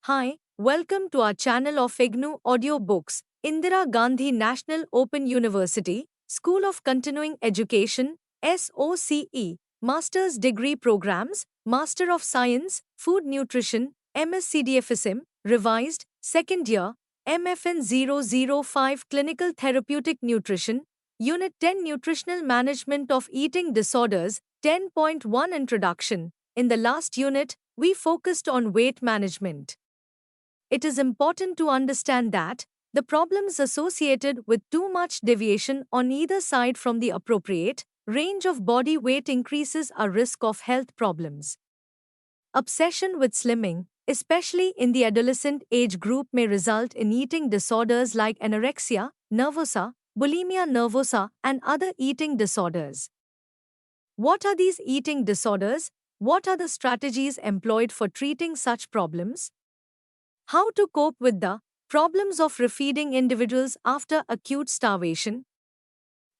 Hi, welcome to our channel of IGNOU Audio Books, Indira Gandhi National Open University, School of Continuing Education, SOCE, Master's Degree Programs, Master of Science, Food Nutrition, MSc Revised, Second Year, MFN 005 Clinical Therapeutic Nutrition, Unit 10 Nutritional Management of Eating Disorders, 10.1 Introduction. In the last unit, we focused on weight management. It is important to understand that the problems associated with too much deviation on either side from the appropriate range of body weight increases our risk of health problems. Obsession with slimming, especially in the adolescent age group, may result in eating disorders like anorexia nervosa, bulimia nervosa, and other eating disorders. What are these eating disorders? What are the strategies employed for treating such problems? How to cope with the problems of refeeding individuals after acute starvation?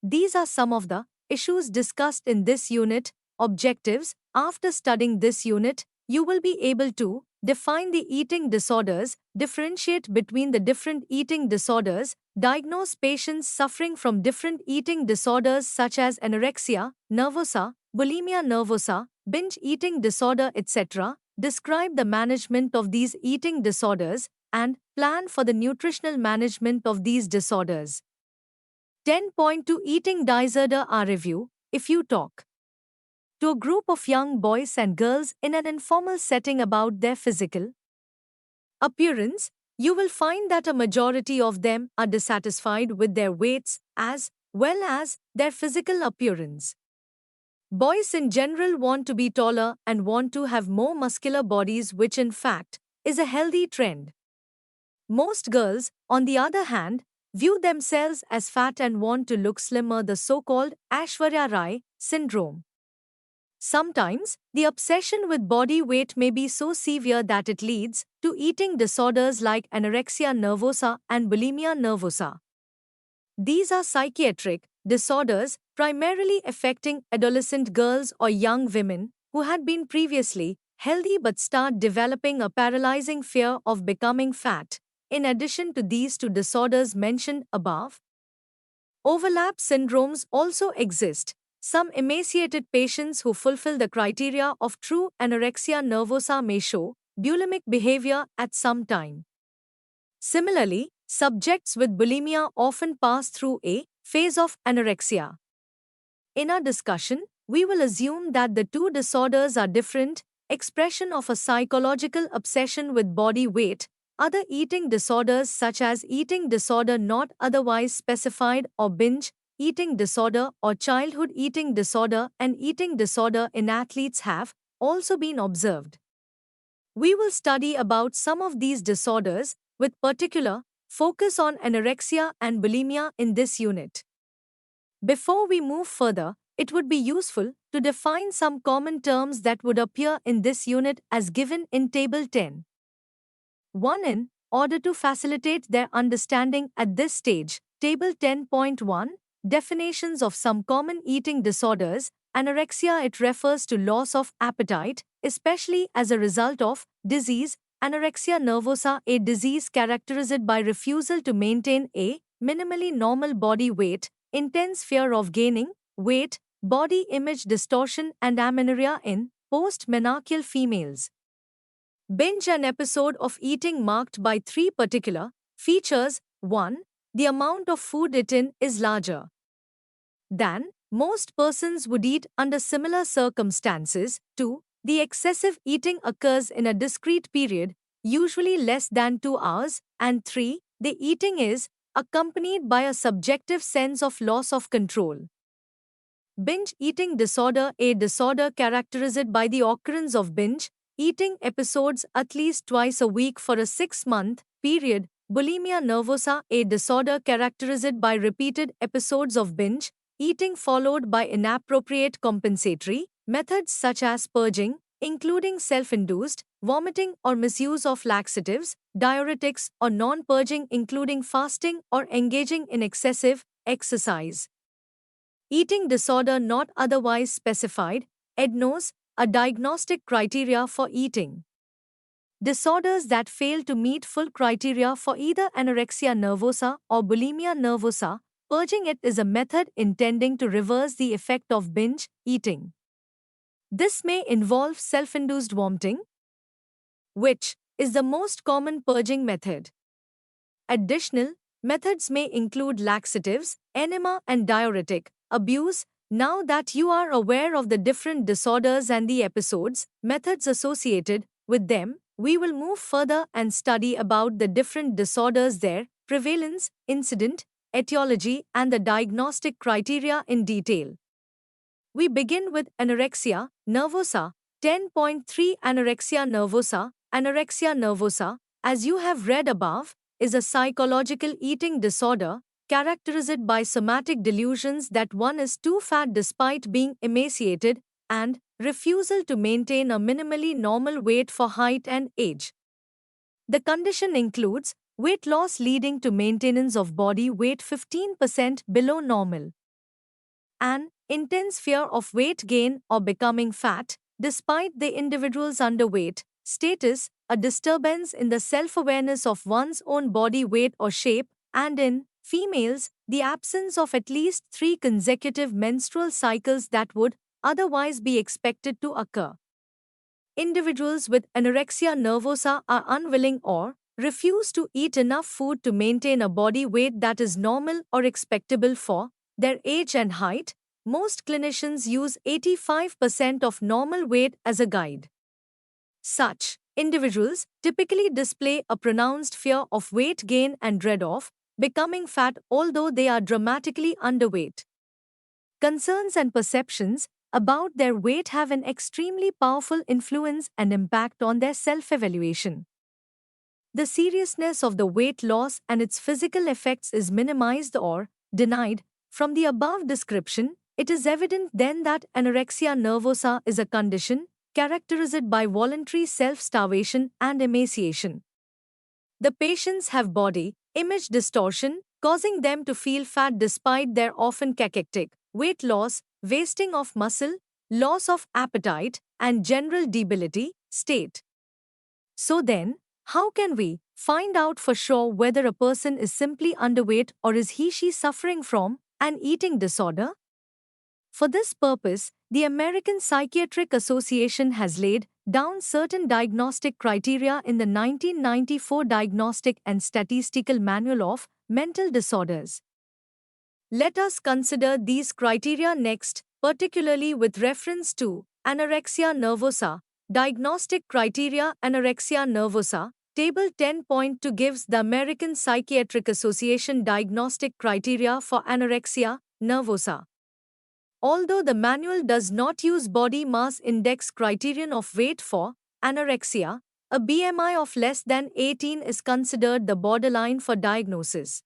These are some of the issues discussed in this unit. Objectives. After studying this unit, you will be able to define the eating disorders, differentiate between the different eating disorders, diagnose patients suffering from different eating disorders such as anorexia nervosa, bulimia nervosa, binge eating disorder, etc., describe the management of these eating disorders, and plan for the nutritional management of these disorders. 10.2 Eating Disorder A Review. If you talk to a group of young boys and girls in an informal setting about their physical appearance, you will find that a majority of them are dissatisfied with their weights as well as their physical appearance. Boys in general want to be taller and want to have more muscular bodies, which in fact is a healthy trend. Most girls, on the other hand, view themselves as fat and want to look slimmer, the so-called Aishwarya Rai syndrome. Sometimes, the obsession with body weight may be so severe that it leads to eating disorders like anorexia nervosa and bulimia nervosa. These are psychiatric disorders primarily affecting adolescent girls or young women who had been previously healthy but start developing a paralyzing fear of becoming fat. In addition to these two disorders mentioned above, overlap syndromes also exist. Some emaciated patients who fulfill the criteria of true anorexia nervosa may show bulimic behavior at some time. Similarly, subjects with bulimia often pass through a phase of anorexia. In our discussion, we will assume that the two disorders are different expression of a psychological obsession with body weight. Other eating disorders such as eating disorder not otherwise specified or binge eating disorder or childhood eating disorder and eating disorder in athletes have also been observed. We will study about some of these disorders with particular focus on anorexia and bulimia in this unit. Before we move further, it would be useful to define some common terms that would appear in this unit as given in Table 10. 1. In order to facilitate their understanding at this stage, Table 10.1, definitions of some common eating disorders. Anorexia, it refers to loss of appetite, especially as a result of disease. Anorexia nervosa, a disease characterized by refusal to maintain a minimally normal body weight, intense fear of gaining weight, body image distortion, and amenorrhea in post-menarcheal females. Binge, an episode of eating marked by three particular features. 1. The amount of food eaten is larger than most persons would eat under similar circumstances. 2. The excessive eating occurs in a discrete period, usually less than 2 hours. And 3. The eating is accompanied by a subjective sense of loss of control. Binge eating disorder, a disorder characterized by the occurrence of binge eating episodes at least twice a week for a 6-month period. Bulimia nervosa, a disorder characterized by repeated episodes of binge eating followed by inappropriate compensatory methods such as purging, including self-induced vomiting or misuse of laxatives, diuretics, or non-purging, including fasting or engaging in excessive exercise. Eating disorder not otherwise specified, EDNOS, a diagnostic criteria for eating disorders that fail to meet full criteria for either anorexia nervosa or bulimia nervosa. Purging it is a method intending to reverse the effect of binge eating. This may involve self-induced vomiting, which is the most common purging method. Additional methods may include laxatives, enema, and diuretic abuse. Now that you are aware of the different disorders and the episodes, methods associated with them, we will move further and study about the different disorders, their prevalence, incident, etiology, and the diagnostic criteria in detail. We begin with anorexia nervosa. 10.3 Anorexia nervosa. Anorexia nervosa, as you have read above, is a psychological eating disorder characterized by somatic delusions that one is too fat despite being emaciated and refusal to maintain a minimally normal weight for height and age. The condition includes weight loss leading to maintenance of body weight 15% below normal, an intense fear of weight gain or becoming fat, despite the individual's underweight status, a disturbance in the self-awareness of one's own body weight or shape, and in females, the absence of at least 3 consecutive menstrual cycles that would otherwise be expected to occur. Individuals with anorexia nervosa are unwilling or refuse to eat enough food to maintain a body weight that is normal or expectable for their age and height. Most clinicians use 85% of normal weight as a guide. Such individuals typically display a pronounced fear of weight gain and dread of becoming fat, although they are dramatically underweight. Concerns and perceptions about their weight have an extremely powerful influence and impact on their self-evaluation. The seriousness of the weight loss and its physical effects is minimized or denied. From the above description, it is evident then that anorexia nervosa is a condition characterized by voluntary self-starvation and emaciation. The patients have body image distortion, causing them to feel fat despite their often cachectic weight loss, wasting of muscle, loss of appetite, and general debility state. So then, how can we find out for sure whether a person is simply underweight or is he/she suffering from an eating disorder? For this purpose, the American Psychiatric Association has laid down certain diagnostic criteria in the 1994 Diagnostic and Statistical Manual of Mental Disorders. Let us consider these criteria next, particularly with reference to anorexia nervosa. Diagnostic criteria. Anorexia nervosa. Table 10.2 gives the American Psychiatric Association diagnostic criteria for anorexia nervosa. Although the manual does not use body mass index criterion of weight for anorexia, a BMI of less than 18 is considered the borderline for diagnosis.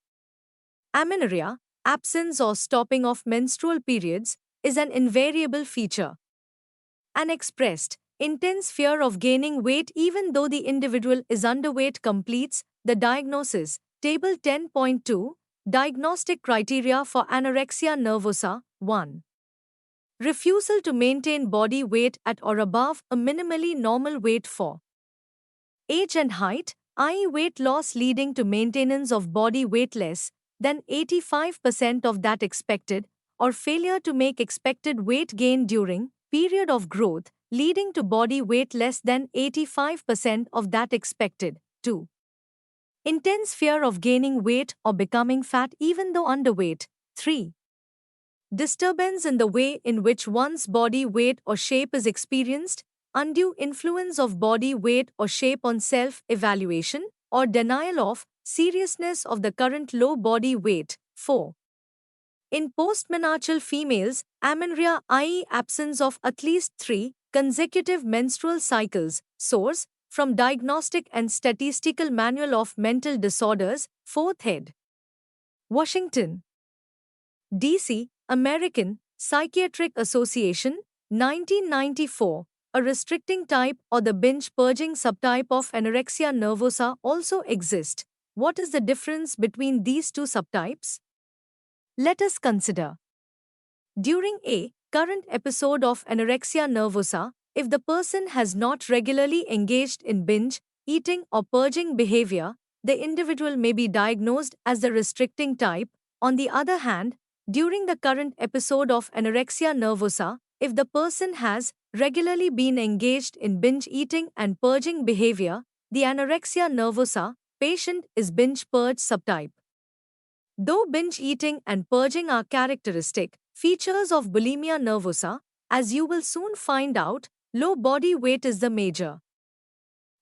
Amenorrhea, absence or stopping of menstrual periods, is an invariable feature. An expressed, intense fear of gaining weight even though the individual is underweight completes the diagnosis. Table 10.2, Diagnostic criteria for anorexia nervosa. 1. Refusal to maintain body weight at or above a minimally normal weight for age and height, i.e. weight loss leading to maintenance of body weight less than 85% of that expected, or failure to make expected weight gain during period of growth leading to body weight less than 85% of that expected. 2. Intense fear of gaining weight or becoming fat even though underweight. 3. Disturbance in the way in which one's body weight or shape is experienced, undue influence of body weight or shape on self-evaluation, or denial of seriousness of the current low body weight. 4. In postmenarcheal females, amenorrhea, i.e. absence of at least 3 consecutive menstrual cycles. Source: from Diagnostic and Statistical Manual of Mental Disorders, 4th ed. Washington, D.C., American Psychiatric Association, 1994. A restricting type or the binge purging subtype of anorexia nervosa also exist. What is the difference between these two subtypes? Let us consider. During a current episode of anorexia nervosa, if the person has not regularly engaged in binge eating or purging behavior, the individual may be diagnosed as the restricting type. On the other hand, during the current episode of anorexia nervosa, if the person has regularly been engaged in binge eating and purging behavior, the anorexia nervosa patient is binge purge subtype. Though binge eating and purging are characteristic features of bulimia nervosa, as you will soon find out, low body weight is the major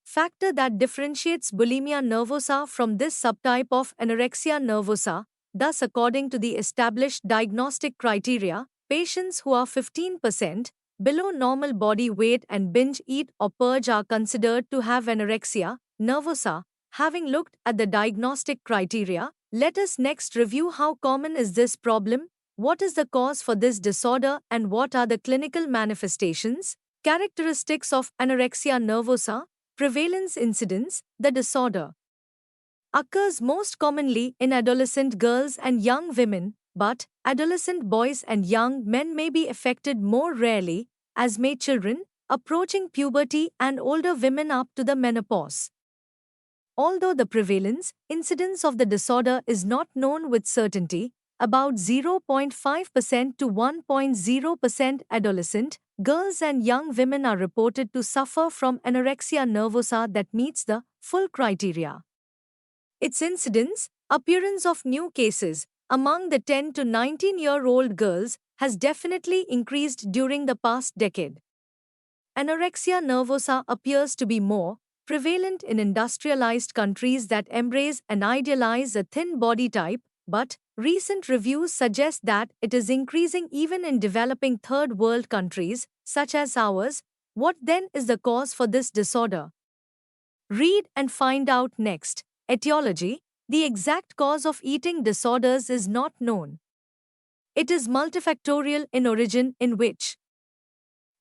factor that differentiates bulimia nervosa from this subtype of anorexia nervosa. Thus, according to the established diagnostic criteria, patients who are 15% below normal body weight and binge eat or purge are considered to have anorexia nervosa. Having looked at the diagnostic criteria, let us next review how common is this problem, what is the cause for this disorder, and what are the clinical manifestations. Characteristics of anorexia nervosa. Prevalence incidence. The disorder occurs most commonly in adolescent girls and young women, but adolescent boys and young men may be affected more rarely, as may children approaching puberty and older women up to the menopause. Although the prevalence incidence of the disorder is not known with certainty, about 0.5% to 1.0% adolescent girls and young women are reported to suffer from anorexia nervosa that meets the full criteria. Its incidence, appearance of new cases among the 10 to 19-year-old girls has definitely increased during the past decade. Anorexia nervosa appears to be more prevalent in industrialized countries that embrace and idealize a thin body type, but recent reviews suggest that it is increasing even in developing third world countries, such as ours. What then is the cause for this disorder? Read and find out next. Etiology. The exact cause of eating disorders is not known. It is multifactorial in origin, in which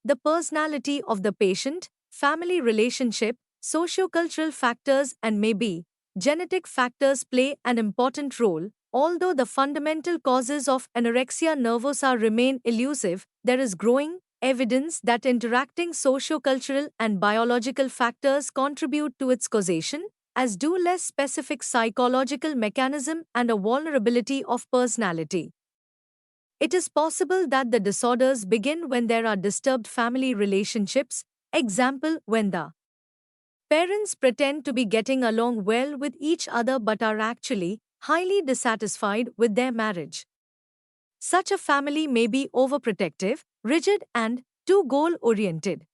the personality of the patient, family relationship, sociocultural factors, and maybe genetic factors play an important role. Although the fundamental causes of anorexia nervosa remain elusive, there is growing evidence that interacting sociocultural and biological factors contribute to its causation, as do less specific psychological mechanism and a vulnerability of personality. It is possible that the disorders begin when there are disturbed family relationships, example, when the parents pretend to be getting along well with each other but are actually highly dissatisfied with their marriage. Such a family may be overprotective, rigid, and too goal-oriented.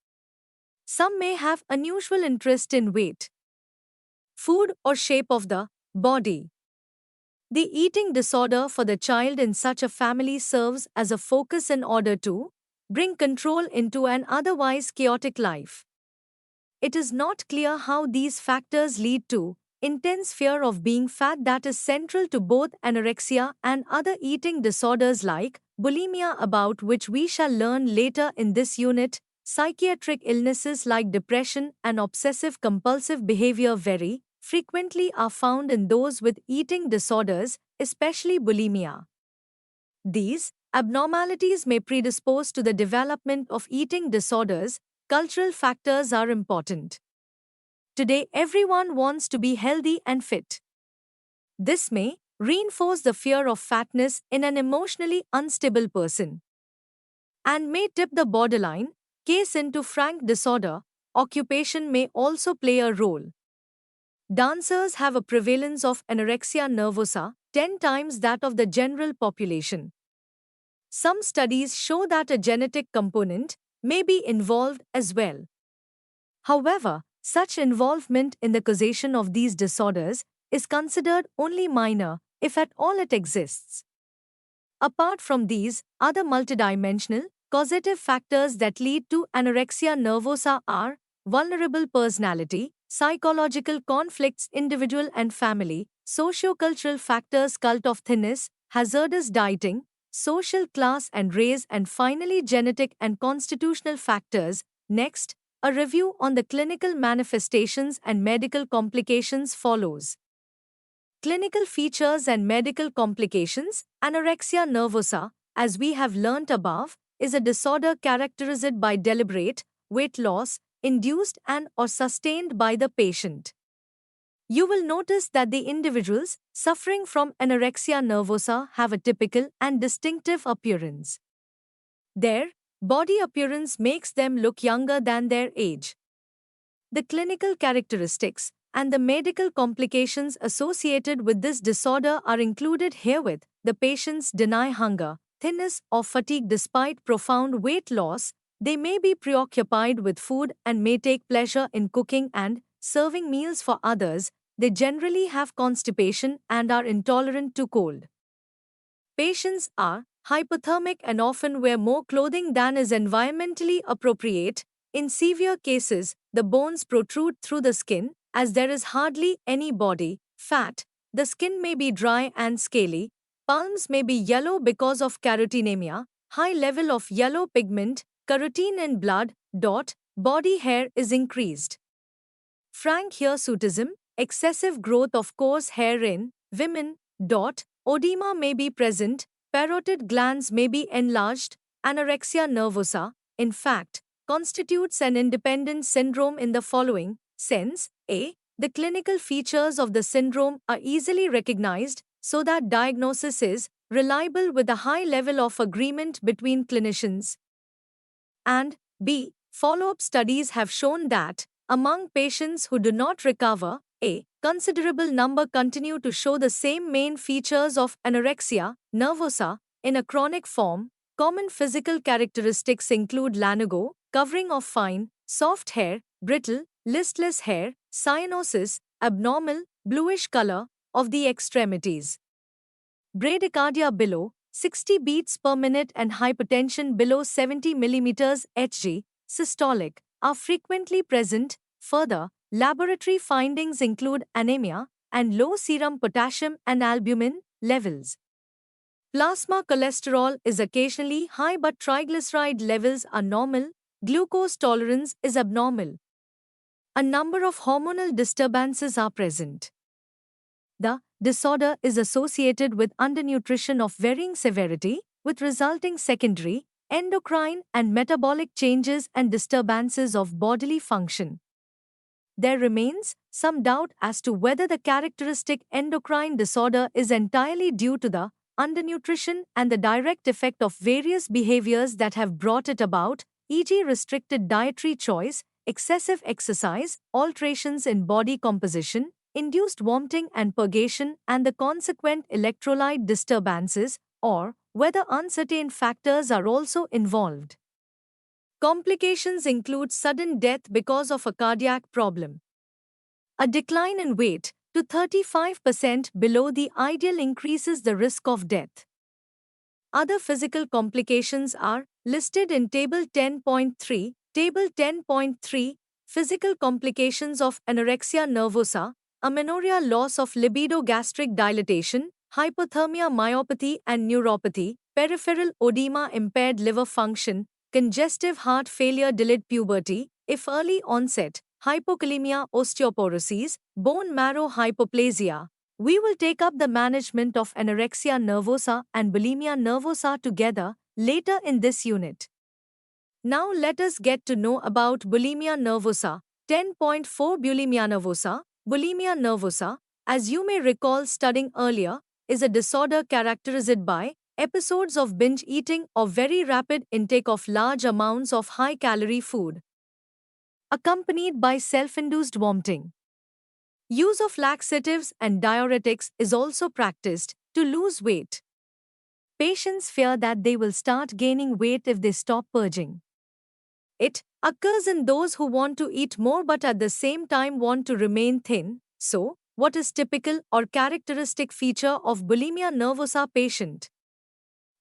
Some may have unusual interest in weight, food, or shape of the body. The eating disorder for the child in such a family serves as a focus in order to bring control into an otherwise chaotic life. It is not clear how these factors lead to intense fear of being fat that is central to both anorexia and other eating disorders like bulimia, about which we shall learn later in this unit. Psychiatric illnesses like depression and obsessive-compulsive behavior very frequently are found in those with eating disorders, especially bulimia. These abnormalities may predispose to the development of eating disorders. Cultural factors are important. Today, everyone wants to be healthy and fit. This may reinforce the fear of fatness in an emotionally unstable person and may tip the borderline case into frank disorder. Occupation may also play a role. Dancers have a prevalence of anorexia nervosa 10 times that of the general population. Some studies show that a genetic component may be involved as well. However, such involvement in the causation of these disorders is considered only minor, if at all it exists. Apart from these, other multidimensional, causative factors that lead to anorexia nervosa are vulnerable personality, psychological conflicts, individual and family, sociocultural factors, cult of thinness, hazardous dieting, social class and race, and finally genetic and constitutional factors. Next, a review on the clinical manifestations and medical complications follows. Clinical features and medical complications. Anorexia nervosa, as we have learnt above, is a disorder characterized by deliberate weight loss, induced and or sustained by the patient. You will notice that the individuals suffering from anorexia nervosa have a typical and distinctive appearance. Their body appearance makes them look younger than their age. The clinical characteristics and the medical complications associated with this disorder are included herewith. The patients deny hunger, thinness, or fatigue despite profound weight loss. They may be preoccupied with food and may take pleasure in cooking and serving meals for others. They generally have constipation and are intolerant to cold. Patients are hypothermic and often wear more clothing than is environmentally appropriate. In severe cases, the bones protrude through the skin, as there is hardly any body fat. The skin may be dry and scaly. Palms may be yellow because of carotenemia, high level of yellow pigment, carotene in blood. Body hair is increased. Frank hirsutism, excessive growth of coarse hair in women. Oedema may be present, parotid glands may be enlarged. Anorexia nervosa, in fact, constitutes an independent syndrome in the following sense. A. The clinical features of the syndrome are easily recognized so that diagnosis is reliable with a high level of agreement between clinicians. And B. Follow-up studies have shown that, among patients who do not recover, a considerable number continue to show the same main features of anorexia nervosa in a chronic form. Common physical characteristics include lanugo, covering of fine, soft hair, brittle, listless hair, cyanosis, abnormal, bluish color of the extremities, bradycardia below 60 beats per minute and hypertension below 70 mm Hg, systolic, are frequently present. Further, laboratory findings include anemia and low serum potassium and albumin levels. Plasma cholesterol is occasionally high but triglyceride levels are normal. Glucose tolerance is abnormal. A number of hormonal disturbances are present. The disorder is associated with undernutrition of varying severity, with resulting secondary, endocrine and metabolic changes and disturbances of bodily function. There remains some doubt as to whether the characteristic endocrine disorder is entirely due to the undernutrition and the direct effect of various behaviors that have brought it about, e.g., restricted dietary choice, excessive exercise, alterations in body composition, induced vomiting and purgation, and the consequent electrolyte disturbances, or whether uncertain factors are also involved. Complications include sudden death because of a cardiac problem. A decline in weight to 35% below the ideal increases the risk of death. Other physical complications are listed in Table 10.3. Table 10.3 Physical complications of anorexia nervosa, amenorrhea, loss of libido, gastric dilatation, hypothermia, myopathy and neuropathy, peripheral edema, impaired liver function, congestive heart failure, delayed puberty, if early onset, hypokalemia, osteoporosis, bone marrow hypoplasia. We will take up the management of anorexia nervosa and bulimia nervosa together later in this unit. Now let us get to know about bulimia nervosa. 10.4 Bulimia nervosa. Bulimia nervosa, as you may recall studying earlier, is a disorder characterized by episodes of binge eating or very rapid intake of large amounts of high-calorie food, accompanied by self-induced vomiting. Use of laxatives and diuretics is also practiced to lose weight. Patients fear that they will start gaining weight if they stop purging. It occurs in those who want to eat more but at the same time want to remain thin. So, what is typical or characteristic feature of bulimia nervosa patient?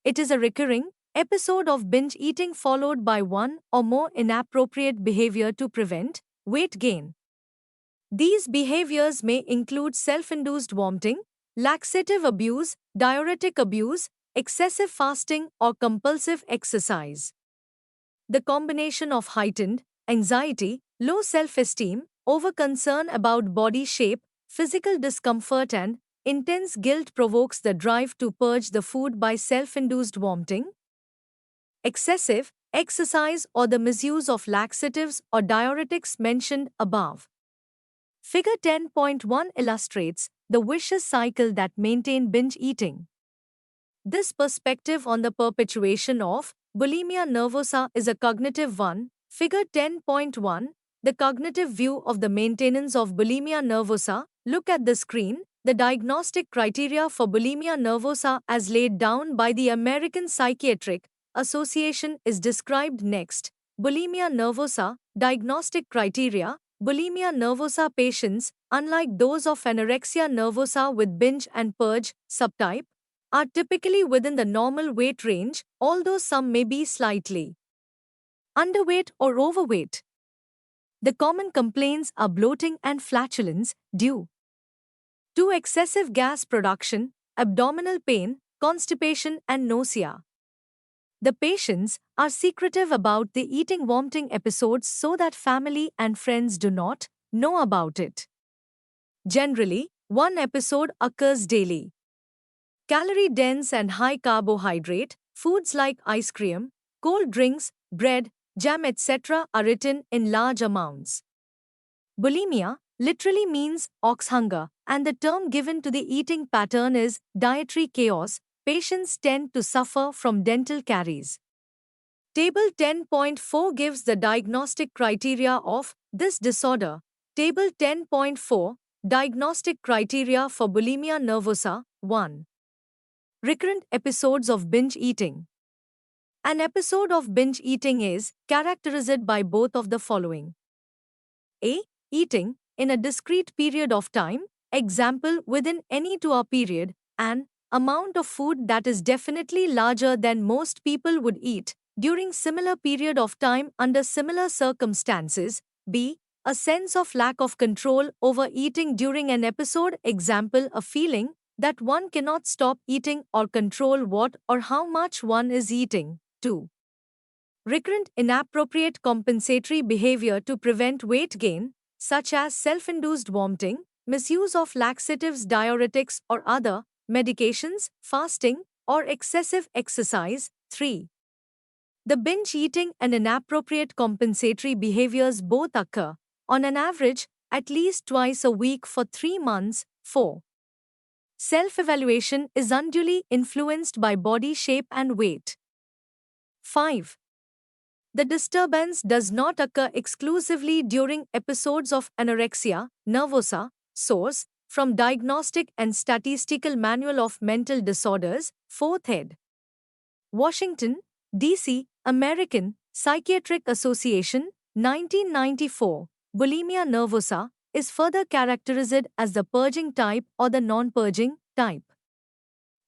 It is a recurring episode of binge eating followed by one or more inappropriate behavior to prevent weight gain. These behaviors may include self-induced vomiting, laxative abuse, diuretic abuse, excessive fasting, or compulsive exercise. The combination of heightened anxiety, low self-esteem, over-concern about body shape, physical discomfort, and intense guilt provokes the drive to purge the food by self-induced vomiting. Excessive exercise, or the misuse of laxatives or diuretics mentioned above. Figure 10.1 illustrates the vicious cycle that maintain binge eating. This perspective on the perpetuation of bulimia nervosa is a cognitive one. Figure 10.1, the cognitive view of the maintenance of bulimia nervosa. Look at the screen. The diagnostic criteria for bulimia nervosa as laid down by the American Psychiatric Association is described next. Bulimia nervosa, diagnostic criteria. Bulimia nervosa patients, unlike those of anorexia nervosa with binge and purge subtype, are typically within the normal weight range, although some may be slightly underweight or overweight. The common complaints are bloating and flatulence due to excessive gas production, abdominal pain, constipation, and nausea. The patients are secretive about the eating vomiting episodes so that family and friends do not know about it. Generally, one episode occurs daily. Calorie-dense and high-carbohydrate foods like ice cream, cold drinks, bread, jam etc. are eaten in large amounts. Bulimia literally means ox hunger, and the term given to the eating pattern is dietary chaos. Patients tend to suffer from dental caries. Table 10.4 gives the diagnostic criteria of this disorder. Table 10.4 Diagnostic criteria for bulimia nervosa 1. Recurrent episodes of binge eating. An episode of binge eating is characterized by both of the following. A. Eating, in a discrete period of time, example within any 2-hour period, an amount of food that is definitely larger than most people would eat during similar period of time under similar circumstances. B. A sense of lack of control over eating during an episode, example a feeling that one cannot stop eating or control what or how much one is eating. 2. Recurrent inappropriate compensatory behavior to prevent weight gain, such as self-induced vomiting, misuse of laxatives, diuretics, or other medications, fasting, or excessive exercise. 3. The binge eating and inappropriate compensatory behaviors both occur, on an average, at least twice a week for 3 months. 4. Self-evaluation is unduly influenced by body shape and weight. 5. The disturbance does not occur exclusively during episodes of anorexia nervosa. Source: from Diagnostic and Statistical Manual of Mental Disorders, 4th ed. Washington, D.C., American Psychiatric Association, 1994. Bulimia nervosa is further characterized as the purging type or the non-purging type.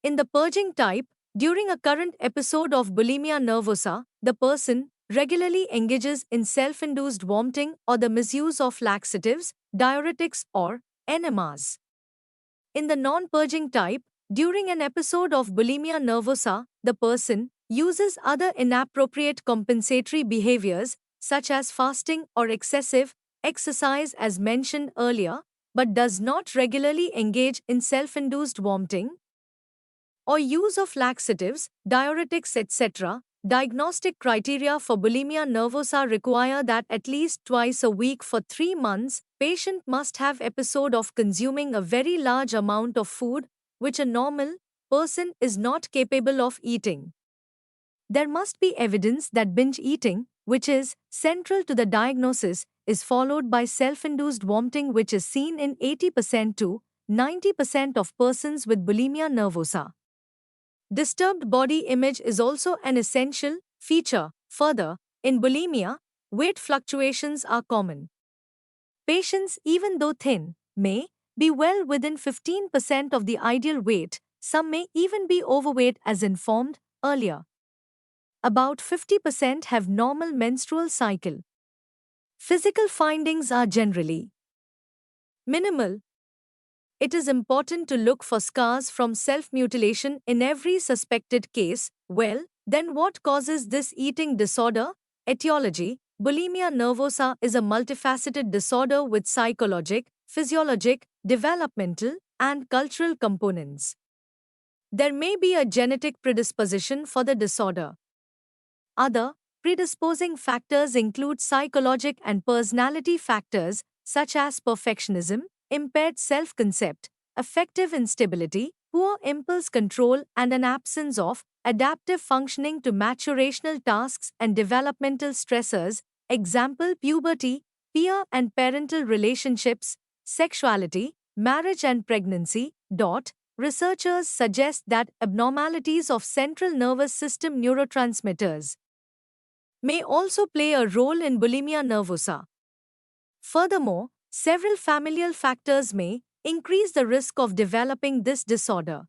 In the purging type, during a current episode of bulimia nervosa, the person regularly engages in self-induced vomiting or the misuse of laxatives, diuretics, or enemas. In the non-purging type, during an episode of bulimia nervosa, the person uses other inappropriate compensatory behaviors such as fasting or excessive exercise as mentioned earlier, but does not regularly engage in self-induced vomiting or use of laxatives, diuretics, etc. Diagnostic criteria for bulimia nervosa require that at least twice a week for 3 months, patient must have episode of consuming a very large amount of food, which a normal person is not capable of eating. There must be evidence that binge eating, which is central to the diagnosis, is followed by self-induced vomiting, which is seen in 80% to 90% of persons with bulimia nervosa. Disturbed body image is also an essential feature. Further, in bulimia, weight fluctuations are common. Patients, even though thin, may be well within 15% of the ideal weight. Some may even be overweight as informed earlier. About 50% have normal menstrual cycle. Physical findings are generally minimal. It is important to look for scars from self-mutilation in every suspected case. Well, then what causes this eating disorder? Etiology: bulimia nervosa is a multifaceted disorder with psychologic, physiologic, developmental, and cultural components. There may be a genetic predisposition for the disorder. Other Predisposing factors include psychologic and personality factors such as perfectionism, impaired self-concept, affective instability, poor impulse control, and an absence of adaptive functioning to maturational tasks and developmental stressors, example puberty, peer and parental relationships, sexuality, marriage and pregnancy. Researchers suggest that abnormalities of central nervous system neurotransmitters may also play a role in bulimia nervosa. Furthermore, several familial factors may increase the risk of developing this disorder.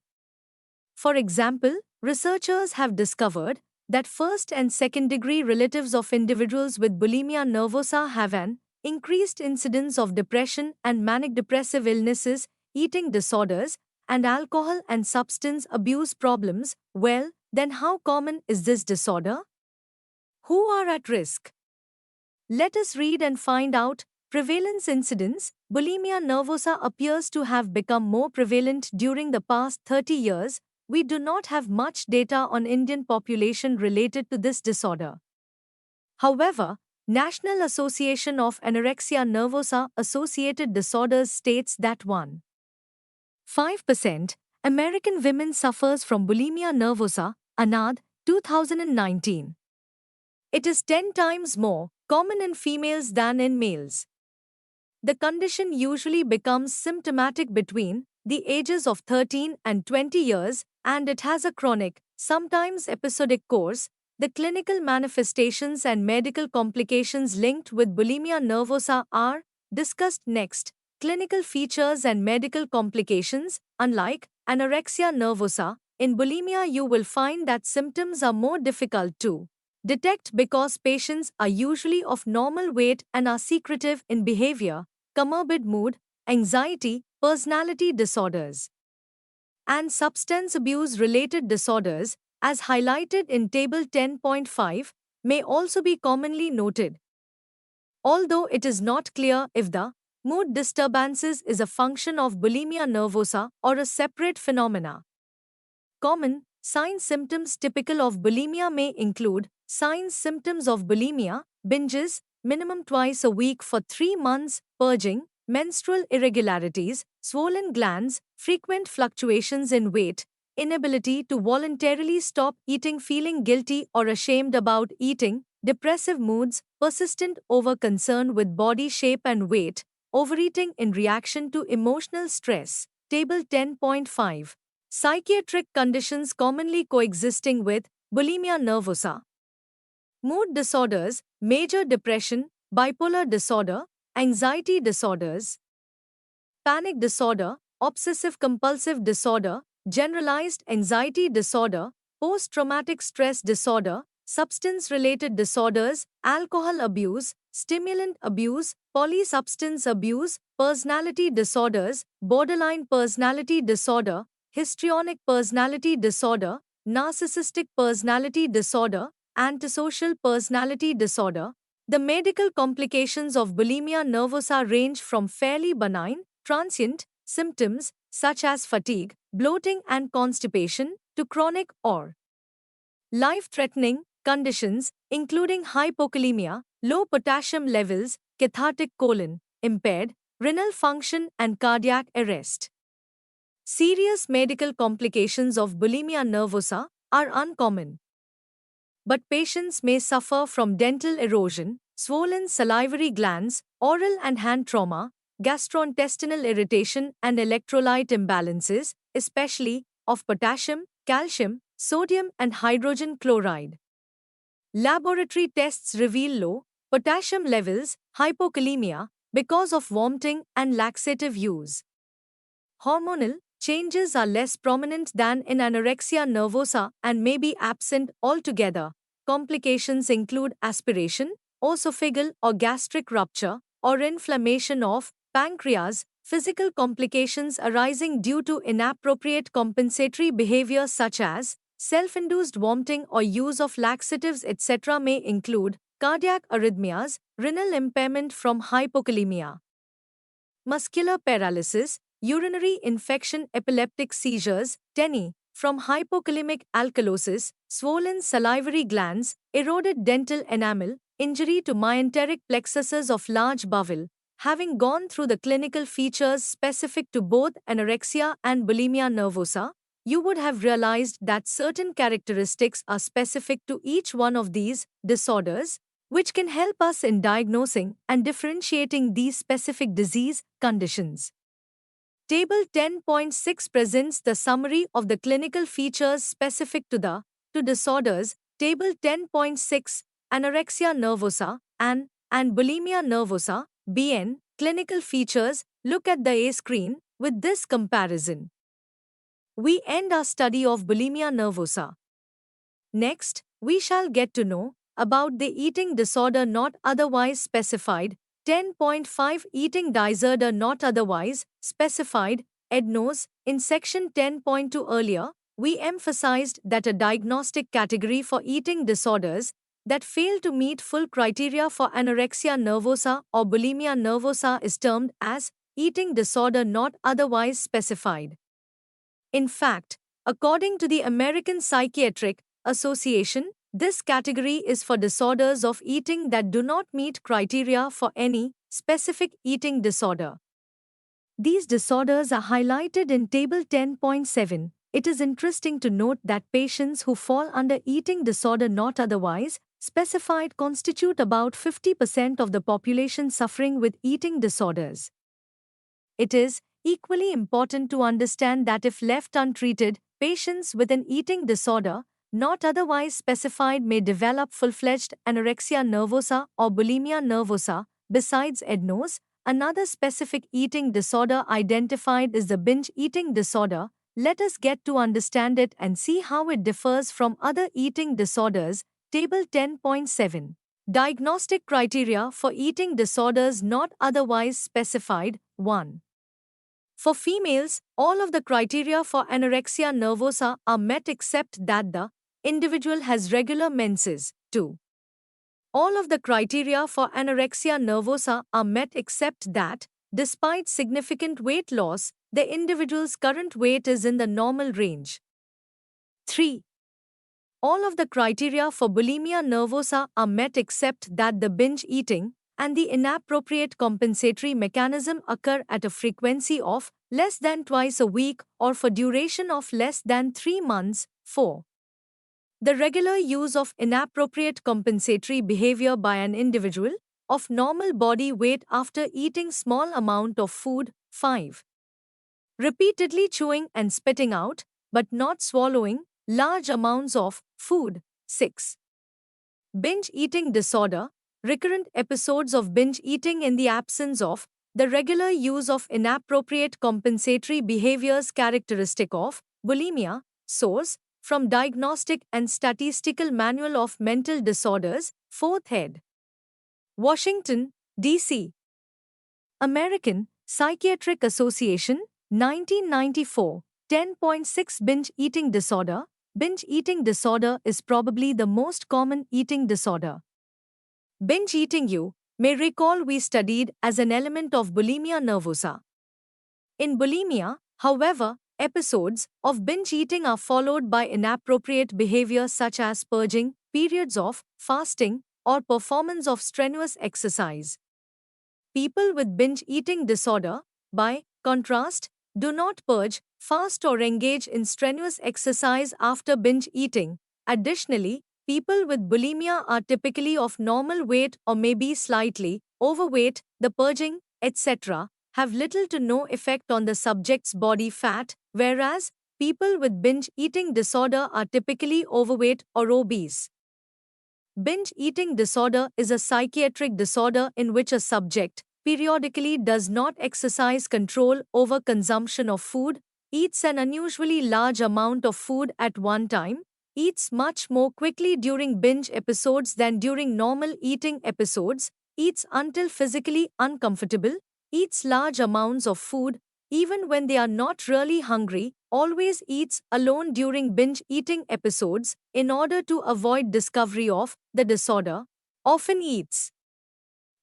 For example, researchers have discovered that first and second degree relatives of individuals with bulimia nervosa have an increased incidence of depression and manic depressive illnesses, eating disorders, and alcohol and substance abuse problems. Well, then how common is this disorder? Who are at risk? Let us read and find out. Prevalence incidence. Bulimia nervosa appears to have become more prevalent during the past 30 years. We do not have much data on Indian population related to this disorder. However, National Association of Anorexia Nervosa Associated Disorders states that 1.5% American women suffers from bulimia nervosa, ANAD, 2019. It is 10 times more common in females than in males. The condition usually becomes symptomatic between the ages of 13 and 20 years, and it has a chronic, sometimes episodic course. The clinical manifestations and medical complications linked with bulimia nervosa are discussed next. Clinical features and medical complications. Unlike anorexia nervosa, in bulimia you will find that symptoms are more difficult to detect because patients are usually of normal weight and are secretive in behavior, comorbid mood, anxiety, personality disorders, and substance abuse-related disorders, as highlighted in Table 10.5, may also be commonly noted. Although it is not clear if the mood disturbances is a function of bulimia nervosa or a separate phenomena. Common signs symptoms typical of bulimia may include signs symptoms of bulimia, binges, minimum twice a week for 3 months, purging, menstrual irregularities, swollen glands, frequent fluctuations in weight, inability to voluntarily stop eating, feeling guilty or ashamed about eating, depressive moods, persistent over-concern with body shape and weight, overeating in reaction to emotional stress. Table 10.5. Psychiatric conditions commonly coexisting with bulimia nervosa. Mood disorders, major depression, bipolar disorder, anxiety disorders, panic disorder, obsessive-compulsive disorder, generalized anxiety disorder, post-traumatic stress disorder, substance-related disorders, alcohol abuse, stimulant abuse, polysubstance abuse, personality disorders, borderline personality disorder, histrionic personality disorder, narcissistic personality disorder, antisocial personality disorder. The medical complications of bulimia nervosa range from fairly benign, transient symptoms such as fatigue, bloating, and constipation to chronic or life-threatening conditions including hypokalemia, low potassium levels, cathartic colon, impaired renal function, and cardiac arrest. Serious medical complications of bulimia nervosa are uncommon, but patients may suffer from dental erosion, swollen salivary glands, oral and hand trauma, gastrointestinal irritation, and electrolyte imbalances, especially of potassium, calcium, sodium, and hydrogen chloride. Laboratory tests reveal low potassium levels, hypokalemia, because of vomiting and laxative use. Hormonal changes are less prominent than in anorexia nervosa and may be absent altogether. Complications include aspiration, esophageal or gastric rupture, or inflammation of pancreas. Physical complications arising due to inappropriate compensatory behavior such as self-induced vomiting or use of laxatives etc. may include cardiac arrhythmias, renal impairment from hypokalemia, muscular paralysis, urinary infection, epileptic seizures, TENI, from hypokalemic alkalosis, swollen salivary glands, eroded dental enamel, injury to myenteric plexuses of large bowel. Having gone through the clinical features specific to both anorexia and bulimia nervosa, you would have realized that certain characteristics are specific to each one of these disorders, which can help us in diagnosing and differentiating these specific disease conditions. Table 10.6 presents the summary of the clinical features specific to the two disorders. Table 10.6 Anorexia nervosa and bulimia nervosa (BN) clinical features. Look at the A screen with this comparison. We end our study of bulimia nervosa. Next, we shall get to know about the eating disorder not otherwise specified. 10.5 Eating disorder not otherwise specified, EDNOS. In section 10.2 earlier, we emphasized that a diagnostic category for eating disorders that fail to meet full criteria for anorexia nervosa or bulimia nervosa is termed as eating disorder not otherwise specified. In fact, according to the American Psychiatric Association, this category is for disorders of eating that do not meet criteria for any specific eating disorder. These disorders are highlighted in Table 10.7. It is interesting to note that patients who fall under eating disorder not otherwise specified constitute about 50% of the population suffering with eating disorders. It is equally important to understand that if left untreated, patients with an eating disorder not otherwise specified may develop full-fledged anorexia nervosa or bulimia nervosa. Besides EDNOS, another specific eating disorder identified is the binge eating disorder. Let us get to understand it and see how it differs from other eating disorders. Table 10.7. Diagnostic criteria for eating disorders not otherwise specified. 1. For females, all of the criteria for anorexia nervosa are met except that the individual has regular menses. 2. All of the criteria for anorexia nervosa are met except that, despite significant weight loss, the individual's current weight is in the normal range. 3. All of the criteria for bulimia nervosa are met except that the binge eating and the inappropriate compensatory mechanism occur at a frequency of less than twice a week or for duration of less than 3 months. 4. The regular use of inappropriate compensatory behavior by an individual of normal body weight after eating small amount of food. 5. Repeatedly chewing and spitting out, but not swallowing, large amounts of food. 6. Binge eating disorder, recurrent episodes of binge eating in the absence of the regular use of inappropriate compensatory behaviors characteristic of bulimia. Source: from Diagnostic and Statistical Manual of Mental Disorders, 4th ed. Washington, D.C. American Psychiatric Association, 1994. 10.6 Binge eating disorder. Binge eating disorder is probably the most common eating disorder. Binge eating, you may recall, we studied as an element of bulimia nervosa. In bulimia, however, episodes of binge eating are followed by inappropriate behavior such as purging, periods of fasting, or performance of strenuous exercise. People with binge eating disorder, by contrast, do not purge, fast, or engage in strenuous exercise after binge eating. Additionally, people with bulimia are typically of normal weight or may be slightly overweight. The purging, etc., have little to no effect on the subject's body fat, whereas people with binge eating disorder are typically overweight or obese. Binge eating disorder is a psychiatric disorder in which a subject periodically does not exercise control over consumption of food, eats an unusually large amount of food at one time, eats much more quickly during binge episodes than during normal eating episodes, eats until physically uncomfortable, eats large amounts of food, even when they are not really hungry, always eats alone during binge eating episodes in order to avoid discovery of the disorder, often eats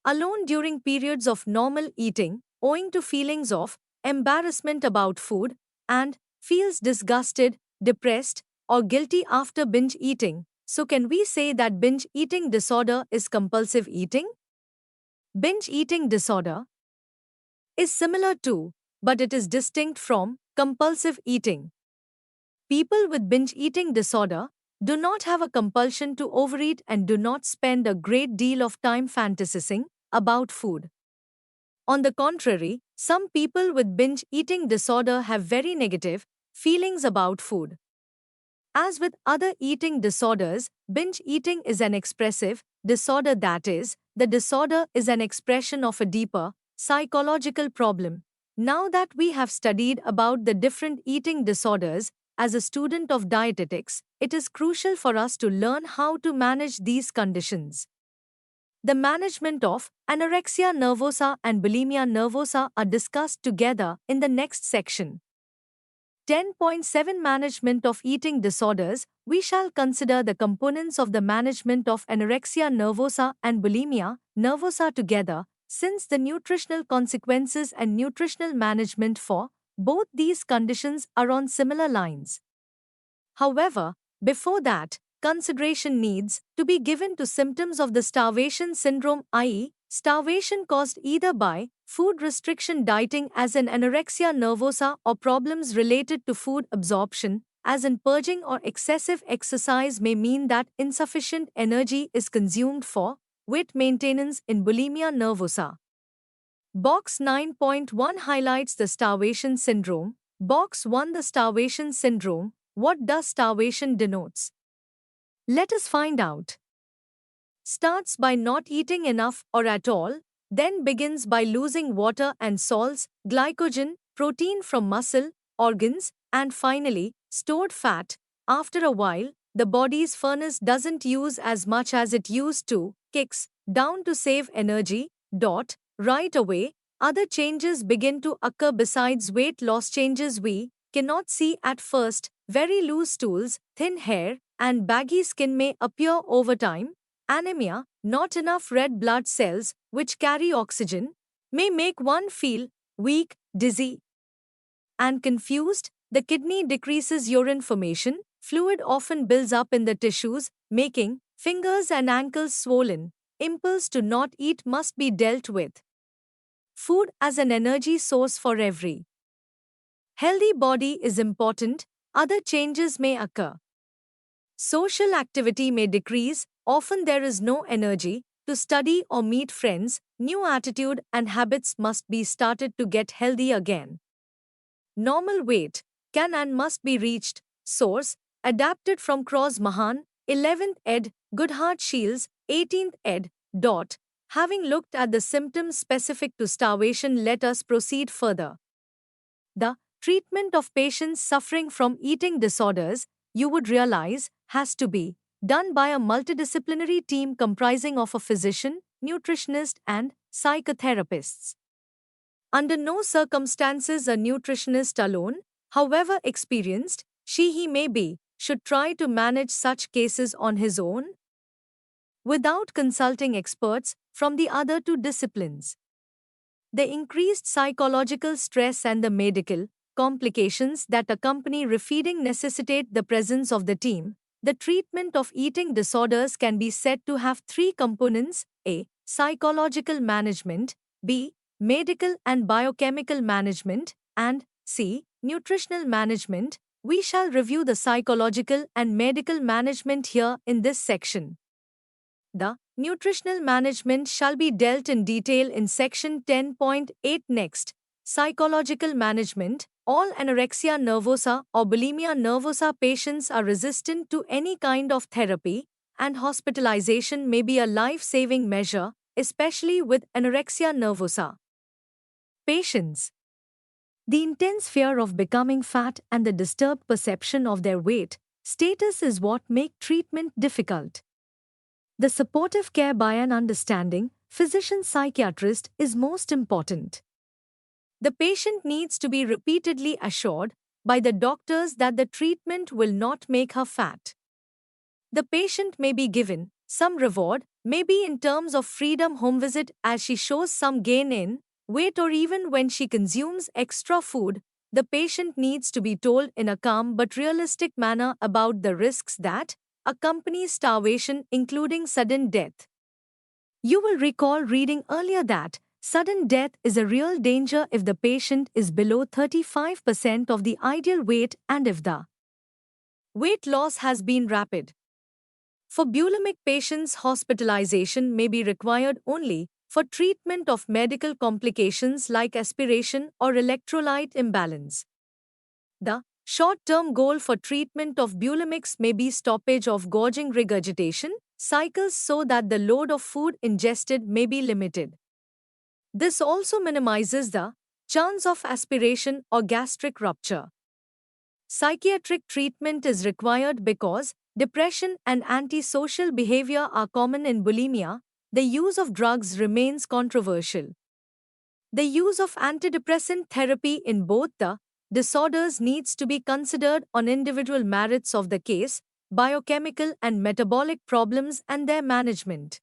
alone during periods of normal eating, owing to feelings of embarrassment about food, and feels disgusted depressed, or guilty after binge eating. So, can we say that binge eating disorder is compulsive eating? Binge eating disorder is similar to, but it is distinct from, compulsive eating. People with binge eating disorder do not have a compulsion to overeat and do not spend a great deal of time fantasizing about food. On the contrary, some people with binge eating disorder have very negative feelings about food. As with other eating disorders, binge eating is an expressive disorder, that is, the disorder is an expression of a deeper psychological problem. Now that we have studied about the different eating disorders, as a student of dietetics, it is crucial for us to learn how to manage these conditions. The management of anorexia nervosa and bulimia nervosa are discussed together in the next section. 10.7 Management of eating disorders. We shall consider the components of the management of anorexia nervosa and bulimia nervosa together, since the nutritional consequences and nutritional management for both these conditions are on similar lines. However, before that, consideration needs to be given to symptoms of the starvation syndrome, i.e., starvation caused either by food restriction dieting as in anorexia nervosa or problems related to food absorption, as in purging, or excessive exercise may mean that insufficient energy is consumed for weight maintenance in bulimia nervosa. Box 9.1 highlights the starvation syndrome. Box 1 The starvation syndrome. What does starvation denotes? Let us find out. Starts by not eating enough or at all, then begins by losing water and salts, glycogen, protein from muscle, organs, and finally, stored fat. After a while, the body's furnace doesn't use as much as it used to, kicks down to save energy. Right away, other changes begin to occur besides weight loss changes we cannot see at first. Very loose stools, thin hair, and baggy skin may appear over time. Anemia, not enough red blood cells, which carry oxygen, may make one feel weak, dizzy, and confused. The kidney decreases urine formation. Fluid often builds up in the tissues, making fingers and ankles swollen. Impulse to not eat must be dealt with. Food as an energy source for every healthy body is important. Other changes may occur. Social activity may decrease. Often there is no energy to study or meet friends. New attitude and habits must be started to get healthy again. Normal weight can and must be reached. Source adapted from Cross Mahan, 11th ed. Goodhart Shields, 18th ed. Having looked at the symptoms specific to starvation, let us proceed further. The treatment of patients suffering from eating disorders, you would realize, has to be done by a multidisciplinary team comprising of a physician, nutritionist, and psychotherapists. Under no circumstances a nutritionist alone, however experienced he may be, should try to manage such cases on his own without consulting experts from the other two disciplines. The increased psychological stress and the medical complications that accompany refeeding necessitate the presence of the team. The treatment of eating disorders can be said to have three components: A. Psychological management, B. Medical and biochemical management, and C. Nutritional management. We shall review the psychological and medical management here in this section. The nutritional management shall be dealt in detail in section 10.8 next. Psychological management. All anorexia nervosa or bulimia nervosa patients are resistant to any kind of therapy, and hospitalization may be a life-saving measure, especially with anorexia nervosa patients. The intense fear of becoming fat and the disturbed perception of their weight status is what make treatment difficult. The supportive care by an understanding physician-psychiatrist is most important. The patient needs to be repeatedly assured by the doctors that the treatment will not make her fat. The patient may be given some reward, maybe in terms of freedom home visit as she shows some gain in weight, or even when she consumes extra food, the patient needs to be told in a calm but realistic manner about the risks that accompany starvation, including sudden death. You will recall reading earlier that sudden death is a real danger if the patient is below 35% of the ideal weight and if the weight loss has been rapid. For bulimic patients, hospitalization may be required only for treatment of medical complications like aspiration or electrolyte imbalance. The short-term goal for treatment of bulimics may be stoppage of gorging regurgitation cycles so that the load of food ingested may be limited. This also minimizes the chance of aspiration or gastric rupture. Psychiatric treatment is required because depression and antisocial behavior are common in bulimia. The use of drugs remains controversial. The use of antidepressant therapy in both the disorders needs to be considered on individual merits of the case, biochemical and metabolic problems and their management.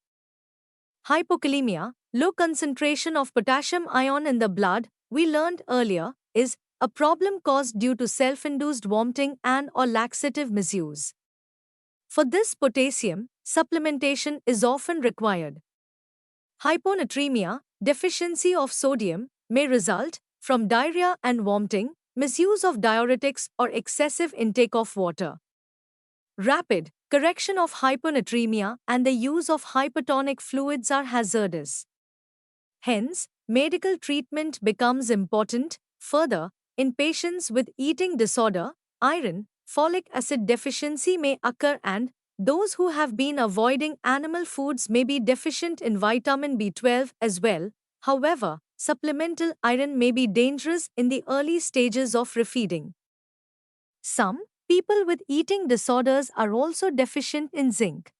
Hypokalemia, low concentration of potassium ion in the blood, we learned earlier, is a problem caused due to self-induced vomiting and/or laxative misuse. For this, potassium supplementation is often required. Hyponatremia, deficiency of sodium, may result from diarrhea and vomiting, misuse of diuretics, or excessive intake of water. Rapid correction of hyponatremia and the use of hypertonic fluids are hazardous. Hence, medical treatment becomes important. Further, in patients with eating disorder, iron, folic acid deficiency may occur, and those who have been avoiding animal foods may be deficient in vitamin B12 as well. However, supplemental iron may be dangerous in the early stages of refeeding. Some people with eating disorders are also deficient in zinc.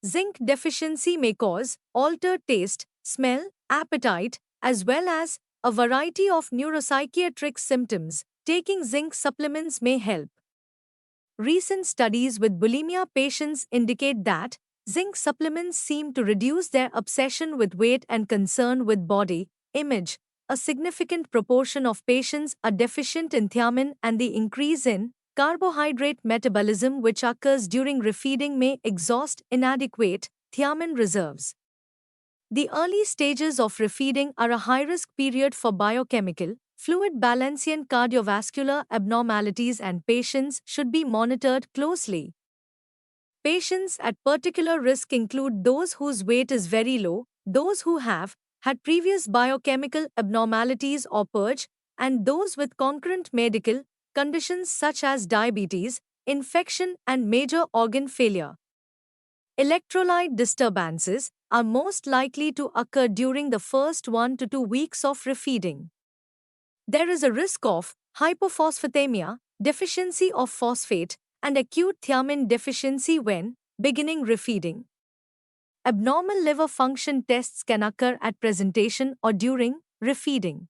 Zinc deficiency may cause altered taste, smell, appetite, as well as a variety of neuropsychiatric symptoms. Taking zinc supplements may help. Recent studies with bulimia patients indicate that zinc supplements seem to reduce their obsession with weight and concern with body image. A significant proportion of patients are deficient in thiamine, and the increase in carbohydrate metabolism which occurs during refeeding may exhaust inadequate thiamine reserves. The early stages of refeeding are a high-risk period for biochemical, fluid balance and cardiovascular abnormalities, and patients should be monitored closely. Patients at particular risk include those whose weight is very low, those who have had previous biochemical abnormalities or purge, and those with concurrent medical conditions such as diabetes, infection, and major organ failure. Electrolyte disturbances are most likely to occur during the first 1 to 2 weeks of refeeding. There is a risk of hypophosphatemia, deficiency of phosphate, and acute thiamine deficiency when beginning refeeding. Abnormal liver function tests can occur at presentation or during refeeding.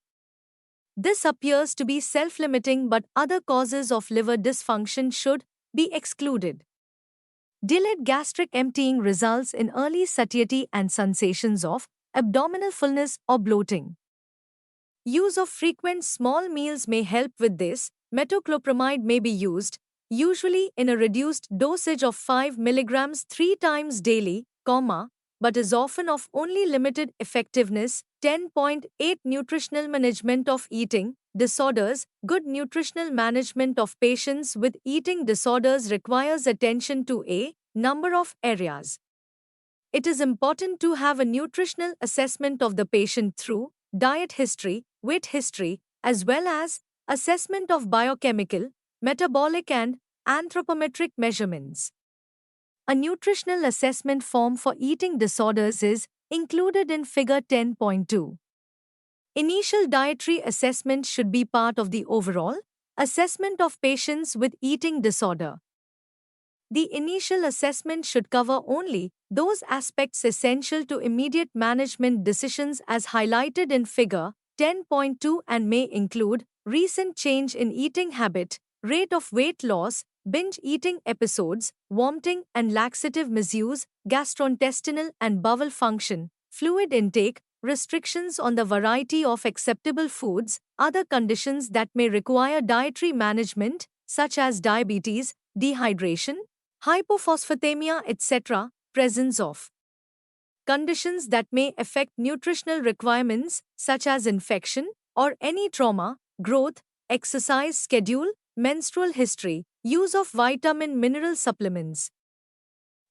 This appears to be self-limiting, but other causes of liver dysfunction should be excluded. Delayed gastric emptying results in early satiety and sensations of abdominal fullness or bloating. Use of frequent small meals may help with this. Metoclopramide may be used, usually in a reduced dosage of 5 mg 3 times daily, but is often of only limited effectiveness. 10.8 Nutritional management of eating disorders. Good nutritional management of patients with eating disorders requires attention to a number of areas. It is important to have a nutritional assessment of the patient through diet history, weight history, as well as assessment of biochemical, metabolic, and anthropometric measurements. A nutritional assessment form for eating disorders is included in Figure 10.2. Initial dietary assessment should be part of the overall assessment of patients with eating disorder. The initial assessment should cover only those aspects essential to immediate management decisions as highlighted in Figure 10.2 and may include recent change in eating habit, rate of weight loss, binge eating episodes, vomiting and laxative misuse, gastrointestinal and bowel function, fluid intake, restrictions on the variety of acceptable foods, other conditions that may require dietary management, such as diabetes, dehydration, hypophosphatemia, etc., presence of conditions that may affect nutritional requirements, such as infection or any trauma, growth, exercise schedule, menstrual history, use of vitamin mineral supplements,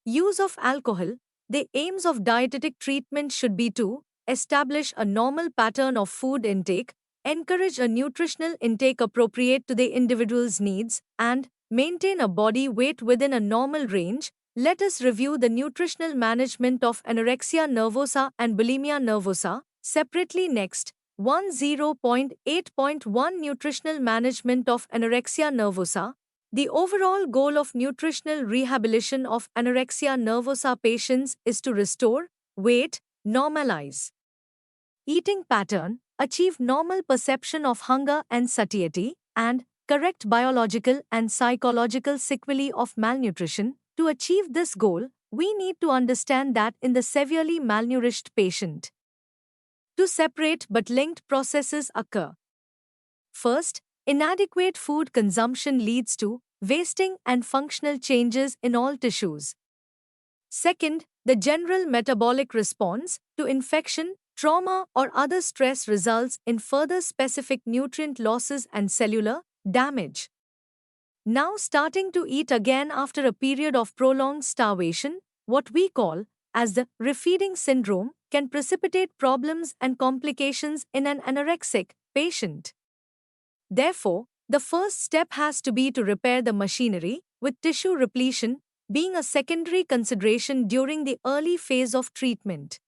use of alcohol. The aims of dietetic treatment should be to establish a normal pattern of food intake, encourage a nutritional intake appropriate to the individual's needs, and maintain a body weight within a normal range. Let us review the nutritional management of anorexia nervosa and bulimia nervosa separately next. 10.8.1 Nutritional management of anorexia nervosa. The overall goal of nutritional rehabilitation of anorexia nervosa patients is to restore weight, normalize eating pattern, achieve normal perception of hunger and satiety, and correct biological and psychological sequelae of malnutrition. To achieve this goal, we need to understand that in the severely malnourished patient, two separate but linked processes occur. First, inadequate food consumption leads to wasting and functional changes in all tissues. Second, the general metabolic response to infection, trauma, or other stress results in further specific nutrient losses and cellular damage. Now, starting to eat again after a period of prolonged starvation, what we call as the refeeding syndrome, can precipitate problems and complications in an anorexic patient. Therefore, the first step has to be to repair the machinery, with tissue repletion being a secondary consideration during the early phase of treatment.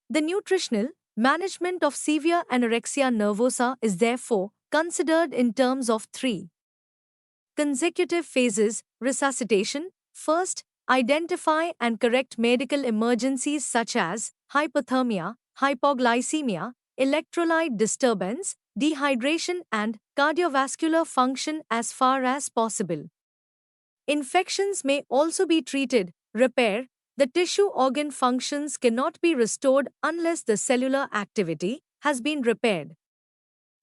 The nutritional management of severe anorexia nervosa is therefore considered in terms of three consecutive phases: resuscitation. First, identify and correct medical emergencies such as hypothermia, hypoglycemia, electrolyte disturbance, dehydration, and cardiovascular function as far as possible. Infections may also be treated. Repair. The tissue organ functions cannot be restored unless the cellular activity has been repaired.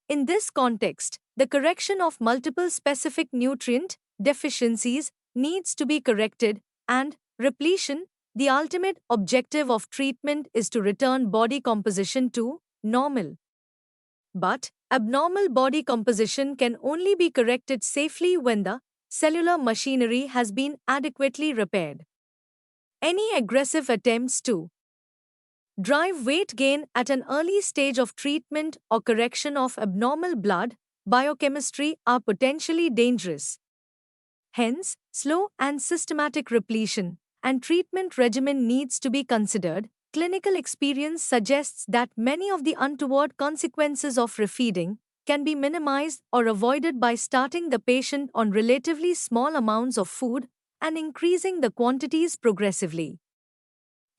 In this context, the correction of multiple specific nutrient deficiencies needs to be corrected, and repletion, the ultimate objective of treatment, is to return body composition to normal. But abnormal body composition can only be corrected safely when the cellular machinery has been adequately repaired. Any aggressive attempts to drive weight gain at an early stage of treatment or correction of abnormal blood biochemistry are potentially dangerous. Hence, slow and systematic repletion and treatment regimen needs to be considered. Clinical experience suggests that many of the untoward consequences of refeeding can be minimized or avoided by starting the patient on relatively small amounts of food and increasing the quantities progressively.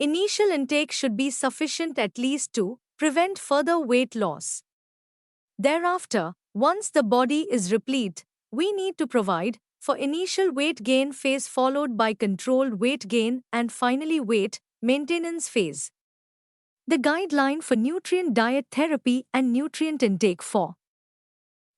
Initial intake should be sufficient at least to prevent further weight loss. Thereafter, once the body is replete, we need to provide for initial weight gain phase followed by controlled weight gain and finally weight maintenance phase. The guideline for nutrient diet therapy and nutrient intake for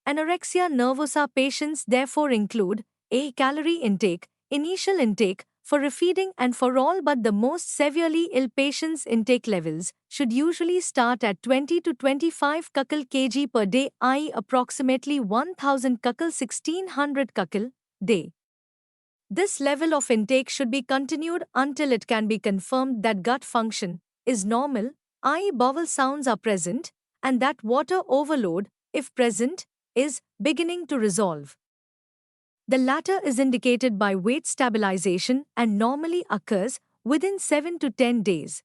anorexia nervosa patients therefore include a. Calorie intake. Initial intake for refeeding and for all but the most severely ill patients, intake levels should usually start at 20 to 25 kcal per day, i.e. approximately 1000 kcal 1600 kcal day. This level of intake should be continued until it can be confirmed that gut function is normal, i.e. bowel sounds are present, and that water overload, if present, is beginning to resolve. The latter is indicated by weight stabilization and normally occurs within 7 to 10 days.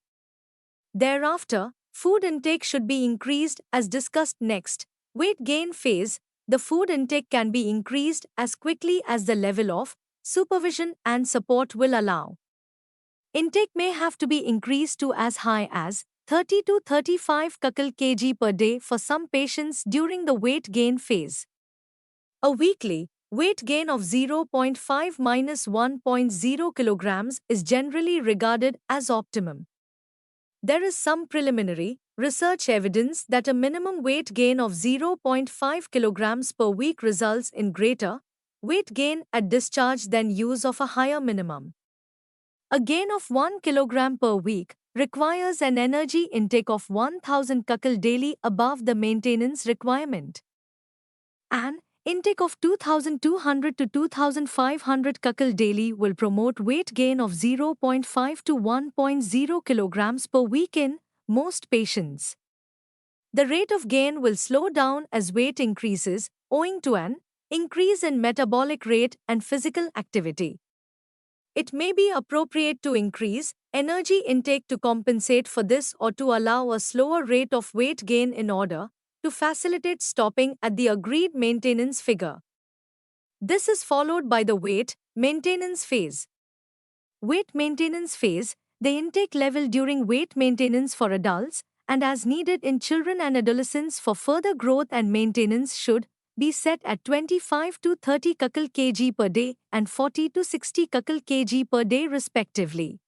Thereafter, food intake should be increased as discussed next. Weight gain phase. The food intake can be increased as quickly as the level of supervision and support will allow. Intake may have to be increased to as high as 30 to 35 kcal per day for some patients during the weight gain phase. A weekly weight gain of 0.5-1.0 kilograms is generally regarded as optimum. There is some preliminary research evidence that a minimum weight gain of 0.5 kilograms per week results in greater weight gain at discharge than use of a higher minimum. A gain of 1 kilogram per week requires an energy intake of 1000 kcal daily above the maintenance requirement. An intake of 2200 to 2500 kcal daily will promote weight gain of 0.5 to 1.0 kilograms per week in most patients. The rate of gain will slow down as weight increases, owing to an increase in metabolic rate and physical activity. It may be appropriate to increase energy intake to compensate for this or to allow a slower rate of weight gain in order to facilitate stopping at the agreed maintenance figure. This is followed by the weight maintenance phase. Weight maintenance phase, the intake level during weight maintenance for adults and as needed in children and adolescents for further growth and maintenance should be set at 25 to 30 kcal per day and 40 to 60 kcal per day respectively.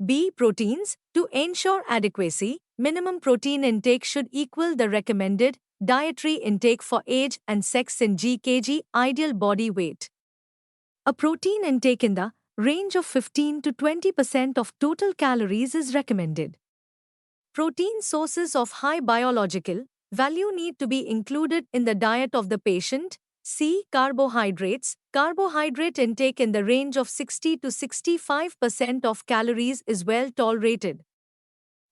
B. Proteins. To ensure adequacy, minimum protein intake should equal the recommended dietary intake for age and sex in g/kg ideal body weight. A protein intake in the range of 15 to 20% of total calories is recommended. Protein sources of high biological value need to be included in the diet of the patient. C. Carbohydrates. Carbohydrate intake in the range of 60 to 65% of calories is well tolerated.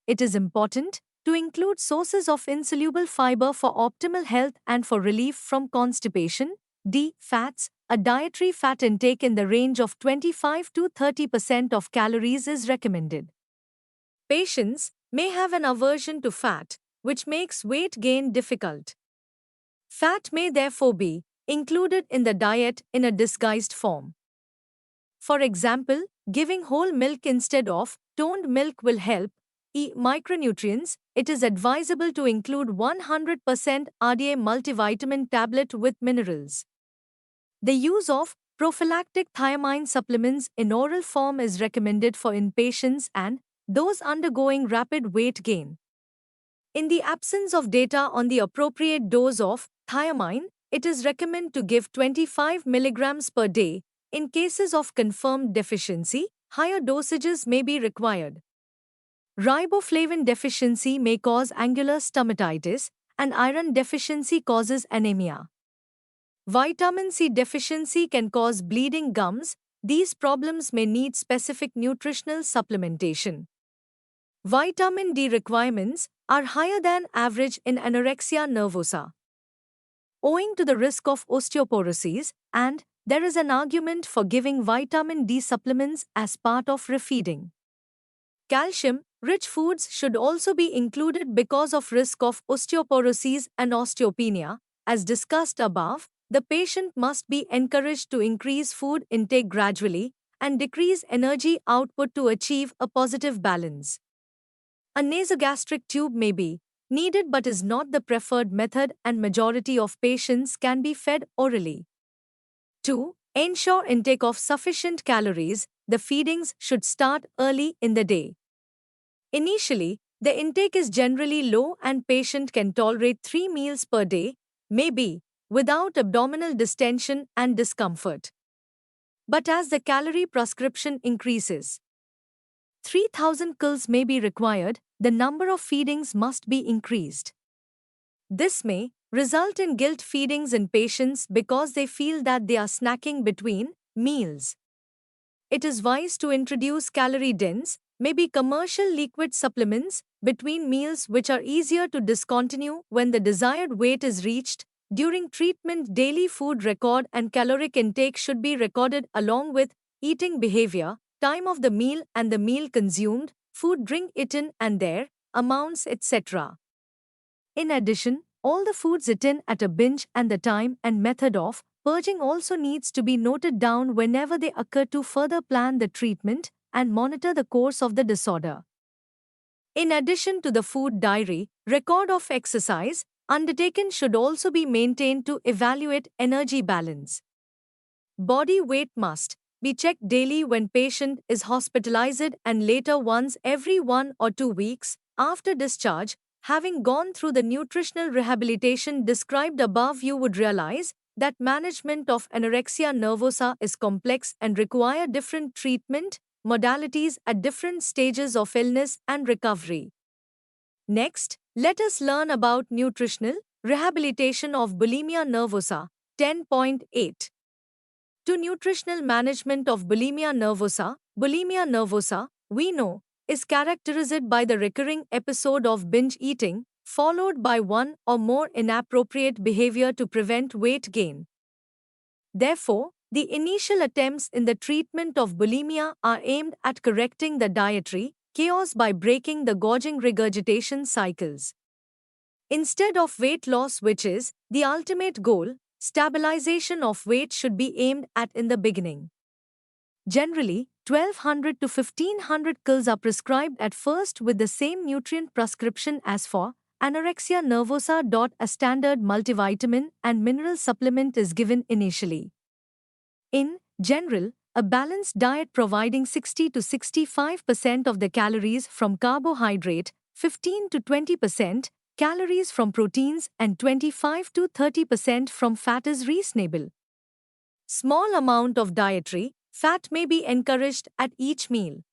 It is important to include sources of insoluble fiber for optimal health and for relief from constipation. D. Fats. A dietary fat intake in the range of 25 to 30% of calories is recommended. Patients may have an aversion to fat, which makes weight gain difficult. Fat may therefore be included in the diet in a disguised form. For example, giving whole milk instead of toned milk will help. E. Micronutrients. It is advisable to include 100% RDA multivitamin tablet with minerals. The use of prophylactic thiamine supplements in oral form is recommended for inpatients and those undergoing rapid weight gain. In the absence of data on the appropriate dose of thiamine, it is recommended to give 25 mg per day. In cases of confirmed deficiency, higher dosages may be required. Riboflavin deficiency may cause angular stomatitis, and iron deficiency causes anemia. Vitamin C deficiency can cause bleeding gums. These problems may need specific nutritional supplementation. Vitamin D requirements are higher than average in anorexia nervosa, owing to the risk of osteoporosis, and there is an argument for giving vitamin D supplements as part of refeeding. Calcium-rich foods should also be included because of risk of osteoporosis and osteopenia. As discussed above, the patient must be encouraged to increase food intake gradually and decrease energy output to achieve a positive balance. A nasogastric tube may be needed but is not the preferred method, and majority of patients can be fed orally. 2. Ensure intake of sufficient calories. The feedings should start early in the day. Initially, the intake is generally low and patient can tolerate 3 meals per day, maybe without abdominal distension and discomfort. But as the calorie prescription increases, 3000 kcal may be required, the number of feedings must be increased. This may result in guilt feedings in patients because they feel that they are snacking between meals. It is wise to introduce calorie-dense, maybe commercial liquid supplements between meals which are easier to discontinue when the desired weight is reached. During treatment, daily food record and caloric intake should be recorded along with eating behavior, time of the meal and the meal consumed, food drink eaten and their amounts, etc. In addition, all the foods eaten at a binge and the time and method of purging also needs to be noted down whenever they occur to further plan the treatment and monitor the course of the disorder. In addition to the food diary, record of exercise undertaken should also be maintained to evaluate energy balance. Body weight must be checked daily when patient is hospitalized and later once every 1 or 2 weeks. After discharge, having gone through the nutritional rehabilitation described above, you would realize that management of anorexia nervosa is complex and require different treatment modalities at different stages of illness and recovery. Next, let us learn about nutritional rehabilitation of bulimia nervosa. 10.8. To nutritional management of bulimia nervosa, we know, is characterized by the recurring episode of binge eating, followed by one or more inappropriate behavior to prevent weight gain. Therefore, the initial attempts in the treatment of bulimia are aimed at correcting the dietary chaos by breaking the gorging regurgitation cycles. Instead of weight loss, which is the ultimate goal, stabilization of weight should be aimed at in the beginning. Generally, 1200 to 1500 kils are prescribed at first with the same nutrient prescription as for anorexia nervosa. A standard multivitamin and mineral supplement is given initially. In general, a balanced diet providing 60 to 65% of the calories from carbohydrate, 15 to 20% calories from proteins, and 25 to 30% from fat is reasonable. Small amount of dietary fat may be encouraged at each meal.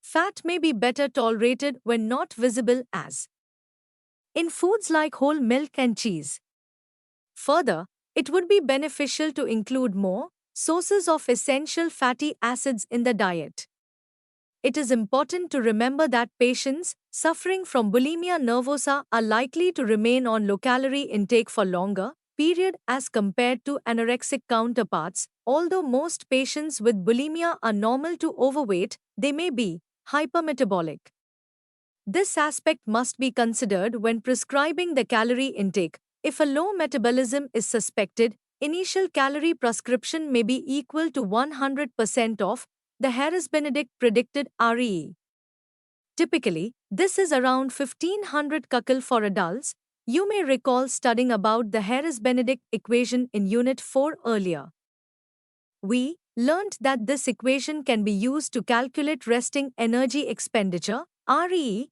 Fat may be better tolerated when not visible as in foods like whole milk and cheese. Further, it would be beneficial to include more sources of essential fatty acids in the diet. It is important to remember that patients suffering from bulimia nervosa are likely to remain on low-calorie intake for longer period as compared to anorexic counterparts. Although most patients with bulimia are normal to overweight, they may be hypermetabolic. This aspect must be considered when prescribing the calorie intake. If a low metabolism is suspected, initial calorie prescription may be equal to 100% of the Harris-Benedict predicted REE. Typically, this is around 1500 kcal for adults. You may recall studying about the Harris-Benedict equation in Unit 4 earlier. We learned that this equation can be used to calculate resting energy expenditure, REE,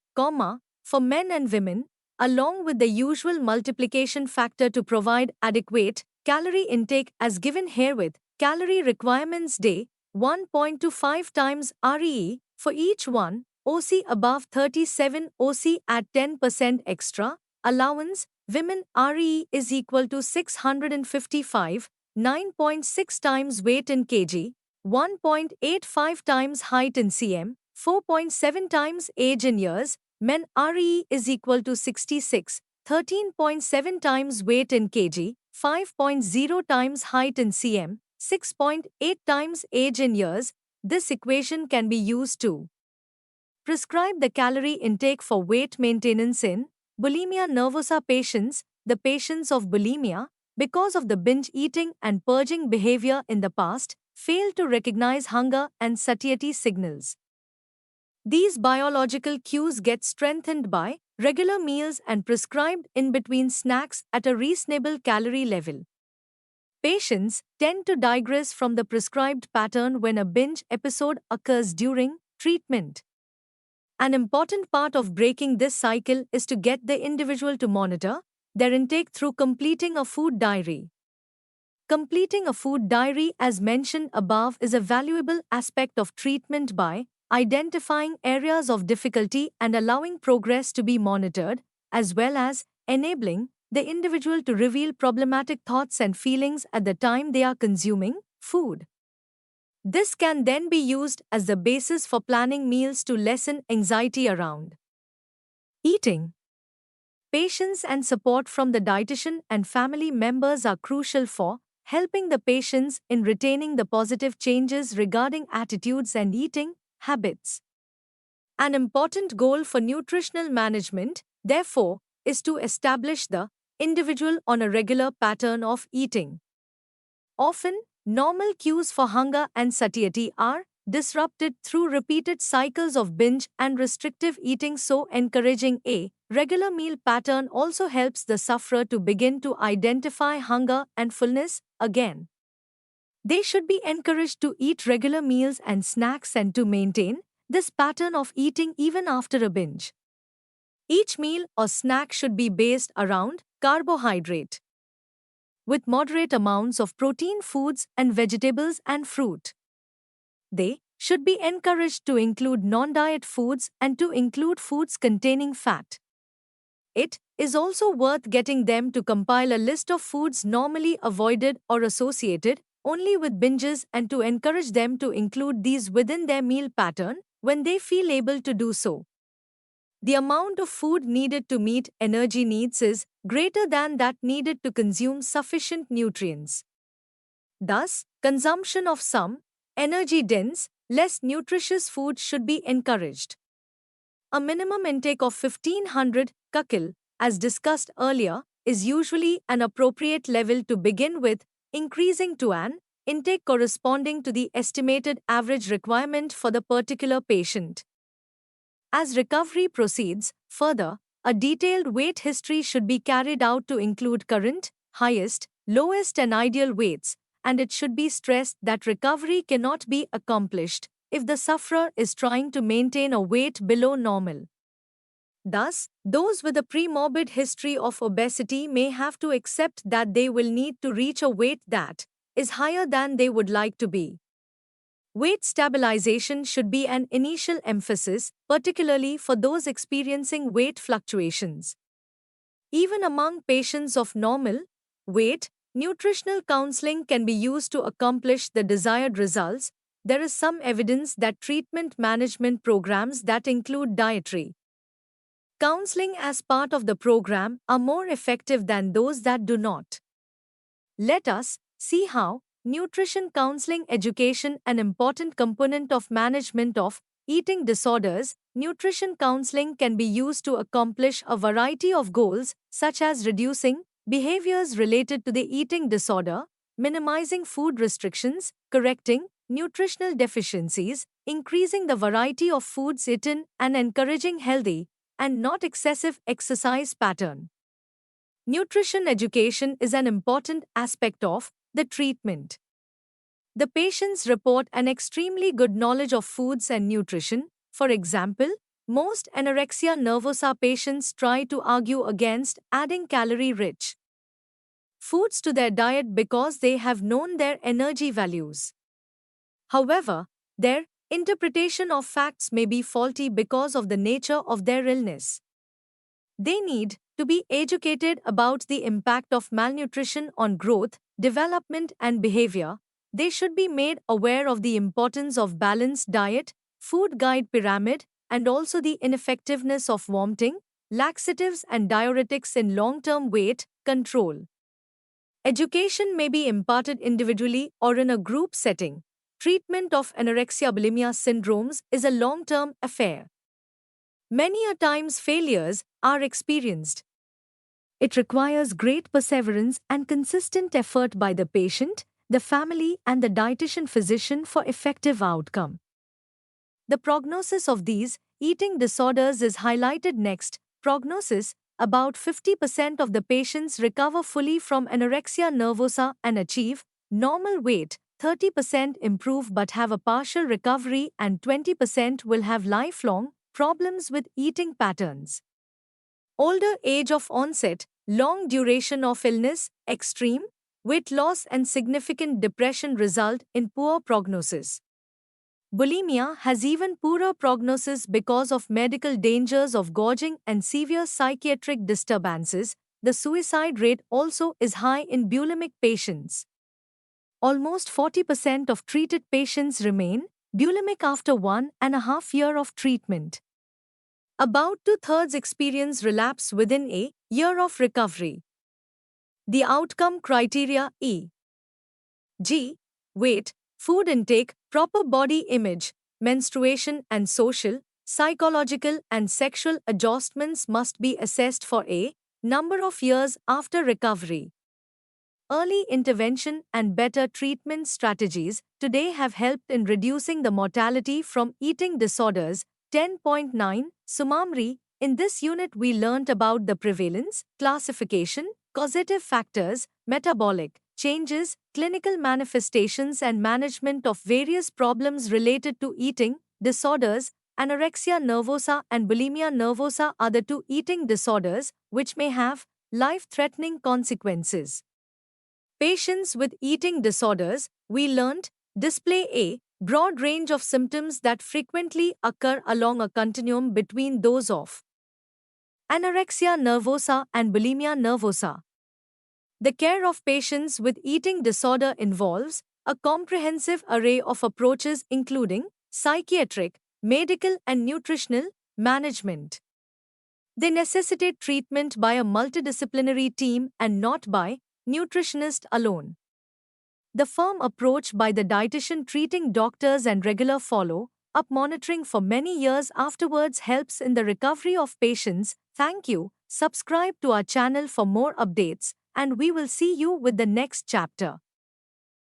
for men and women, along with the usual multiplication factor to provide adequate calorie intake as given herewith. Calorie requirements day, 1.25 times REE for each one, OC above 37 OC at 10% extra, allowance, women REE is equal to 655, 9.6 times weight in kg, 1.85 times height in cm, 4.7 times age in years, men REE is equal to 66, 13.7 times weight in kg, 5.0 times height in cm, 6.8 times age in years. This equation can be used to prescribe the calorie intake for weight maintenance in bulimia nervosa patients. The patients of bulimia, because of the binge eating and purging behavior in the past, fail to recognize hunger and satiety signals. These biological cues get strengthened by regular meals and prescribed in between snacks at a reasonable calorie level. Patients tend to digress from the prescribed pattern when a binge episode occurs during treatment. An important part of breaking this cycle is to get the individual to monitor their intake through completing a food diary. Completing a food diary, as mentioned above, is a valuable aspect of treatment by identifying areas of difficulty and allowing progress to be monitored, as well as enabling the individual to reveal problematic thoughts and feelings at the time they are consuming food. This can then be used as the basis for planning meals to lessen anxiety around eating. Patience and support from the dietitian and family members are crucial for helping the patients in retaining the positive changes regarding attitudes and eating habits. An important goal for nutritional management, therefore, is to establish the individual on a regular pattern of eating. Often, normal cues for hunger and satiety are disrupted through repeated cycles of binge and restrictive eating, so encouraging a regular meal pattern also helps the sufferer to begin to identify hunger and fullness again. They should be encouraged to eat regular meals and snacks and to maintain this pattern of eating even after a binge. Each meal or snack should be based around carbohydrate, with moderate amounts of protein foods and vegetables and fruit. They should be encouraged to include non-diet foods and to include foods containing fat. It is also worth getting them to compile a list of foods normally avoided or associated only with binges and to encourage them to include these within their meal pattern when they feel able to do so. The amount of food needed to meet energy needs is greater than that needed to consume sufficient nutrients. Thus, consumption of some energy-dense, less nutritious food should be encouraged. A minimum intake of 1500 kcal, as discussed earlier, is usually an appropriate level to begin with, increasing to an intake corresponding to the estimated average requirement for the particular patient. As recovery proceeds further, a detailed weight history should be carried out to include current, highest, lowest, and ideal weights, and it should be stressed that recovery cannot be accomplished if the sufferer is trying to maintain a weight below normal. Thus, those with a premorbid history of obesity may have to accept that they will need to reach a weight that is higher than they would like to be. Weight stabilization should be an initial emphasis, particularly for those experiencing weight fluctuations. Even among patients of normal weight, nutritional counseling can be used to accomplish the desired results. There is some evidence that treatment management programs that include dietary counseling as part of the program are more effective than those that do not. Let us see how nutrition counseling education, an important component of management of eating disorders. Nutrition counseling can be used to accomplish a variety of goals, such as reducing behaviors related to the eating disorder, minimizing food restrictions, correcting nutritional deficiencies, increasing the variety of foods eaten, and encouraging healthy and not excessive exercise pattern. Nutrition education is an important aspect of the treatment. The patients report an extremely good knowledge of foods and nutrition. For example, most anorexia nervosa patients try to argue against adding calorie-rich foods to their diet because they have known their energy values. However, their interpretation of facts may be faulty because of the nature of their illness. They need to be educated about the impact of malnutrition on growth, development, and behavior. They should be made aware of the importance of balanced diet, food guide pyramid, and also the ineffectiveness of vomiting, laxatives, and diuretics in long-term weight control. Education may be imparted individually or in a group setting. Treatment of anorexia bulimia syndromes is a long-term affair. Many a times failures are experienced. It requires great perseverance and consistent effort by the patient, the family, and the dietitian physician for effective outcome. The prognosis of these eating disorders is highlighted next. Prognosis: about 50% of the patients recover fully from anorexia nervosa and achieve normal weight, 30% improve but have a partial recovery, and 20% will have lifelong problems with eating patterns. Older age of onset, long duration of illness, extreme weight loss, and significant depression result in poor prognosis. Bulimia has even poorer prognosis because of medical dangers of gorging and severe psychiatric disturbances. The suicide rate also is high in bulimic patients. Almost 40% of treated patients remain bulimic after 1.5 years of treatment. About 2/3 experience relapse within a year of recovery. The outcome criteria e.g. weight, food intake, proper body image, menstruation, and social, psychological, and sexual adjustments must be assessed for a number of years after recovery. Early intervention and better treatment strategies today have helped in reducing the mortality from eating disorders. 10.9 Sumamri. In this unit we learnt about the prevalence, classification, causative factors, metabolic changes, clinical manifestations, and management of various problems related to eating disorders. anorexia nervosa and bulimia nervosa are the two eating disorders which may have life-threatening consequences. Patients with eating disorders, we learned, display a broad range of symptoms that frequently occur along a continuum between those of anorexia nervosa and bulimia nervosa. The care of patients with eating disorder involves a comprehensive array of approaches including psychiatric, medical, and nutritional management. They necessitate treatment by a multidisciplinary team and not by nutritionist alone. The firm approach by the dietitian treating doctors and regular follow-up monitoring for many years afterwards helps in the recovery of patients. Thank you. Subscribe to our channel for more updates, and we will see you with the next chapter.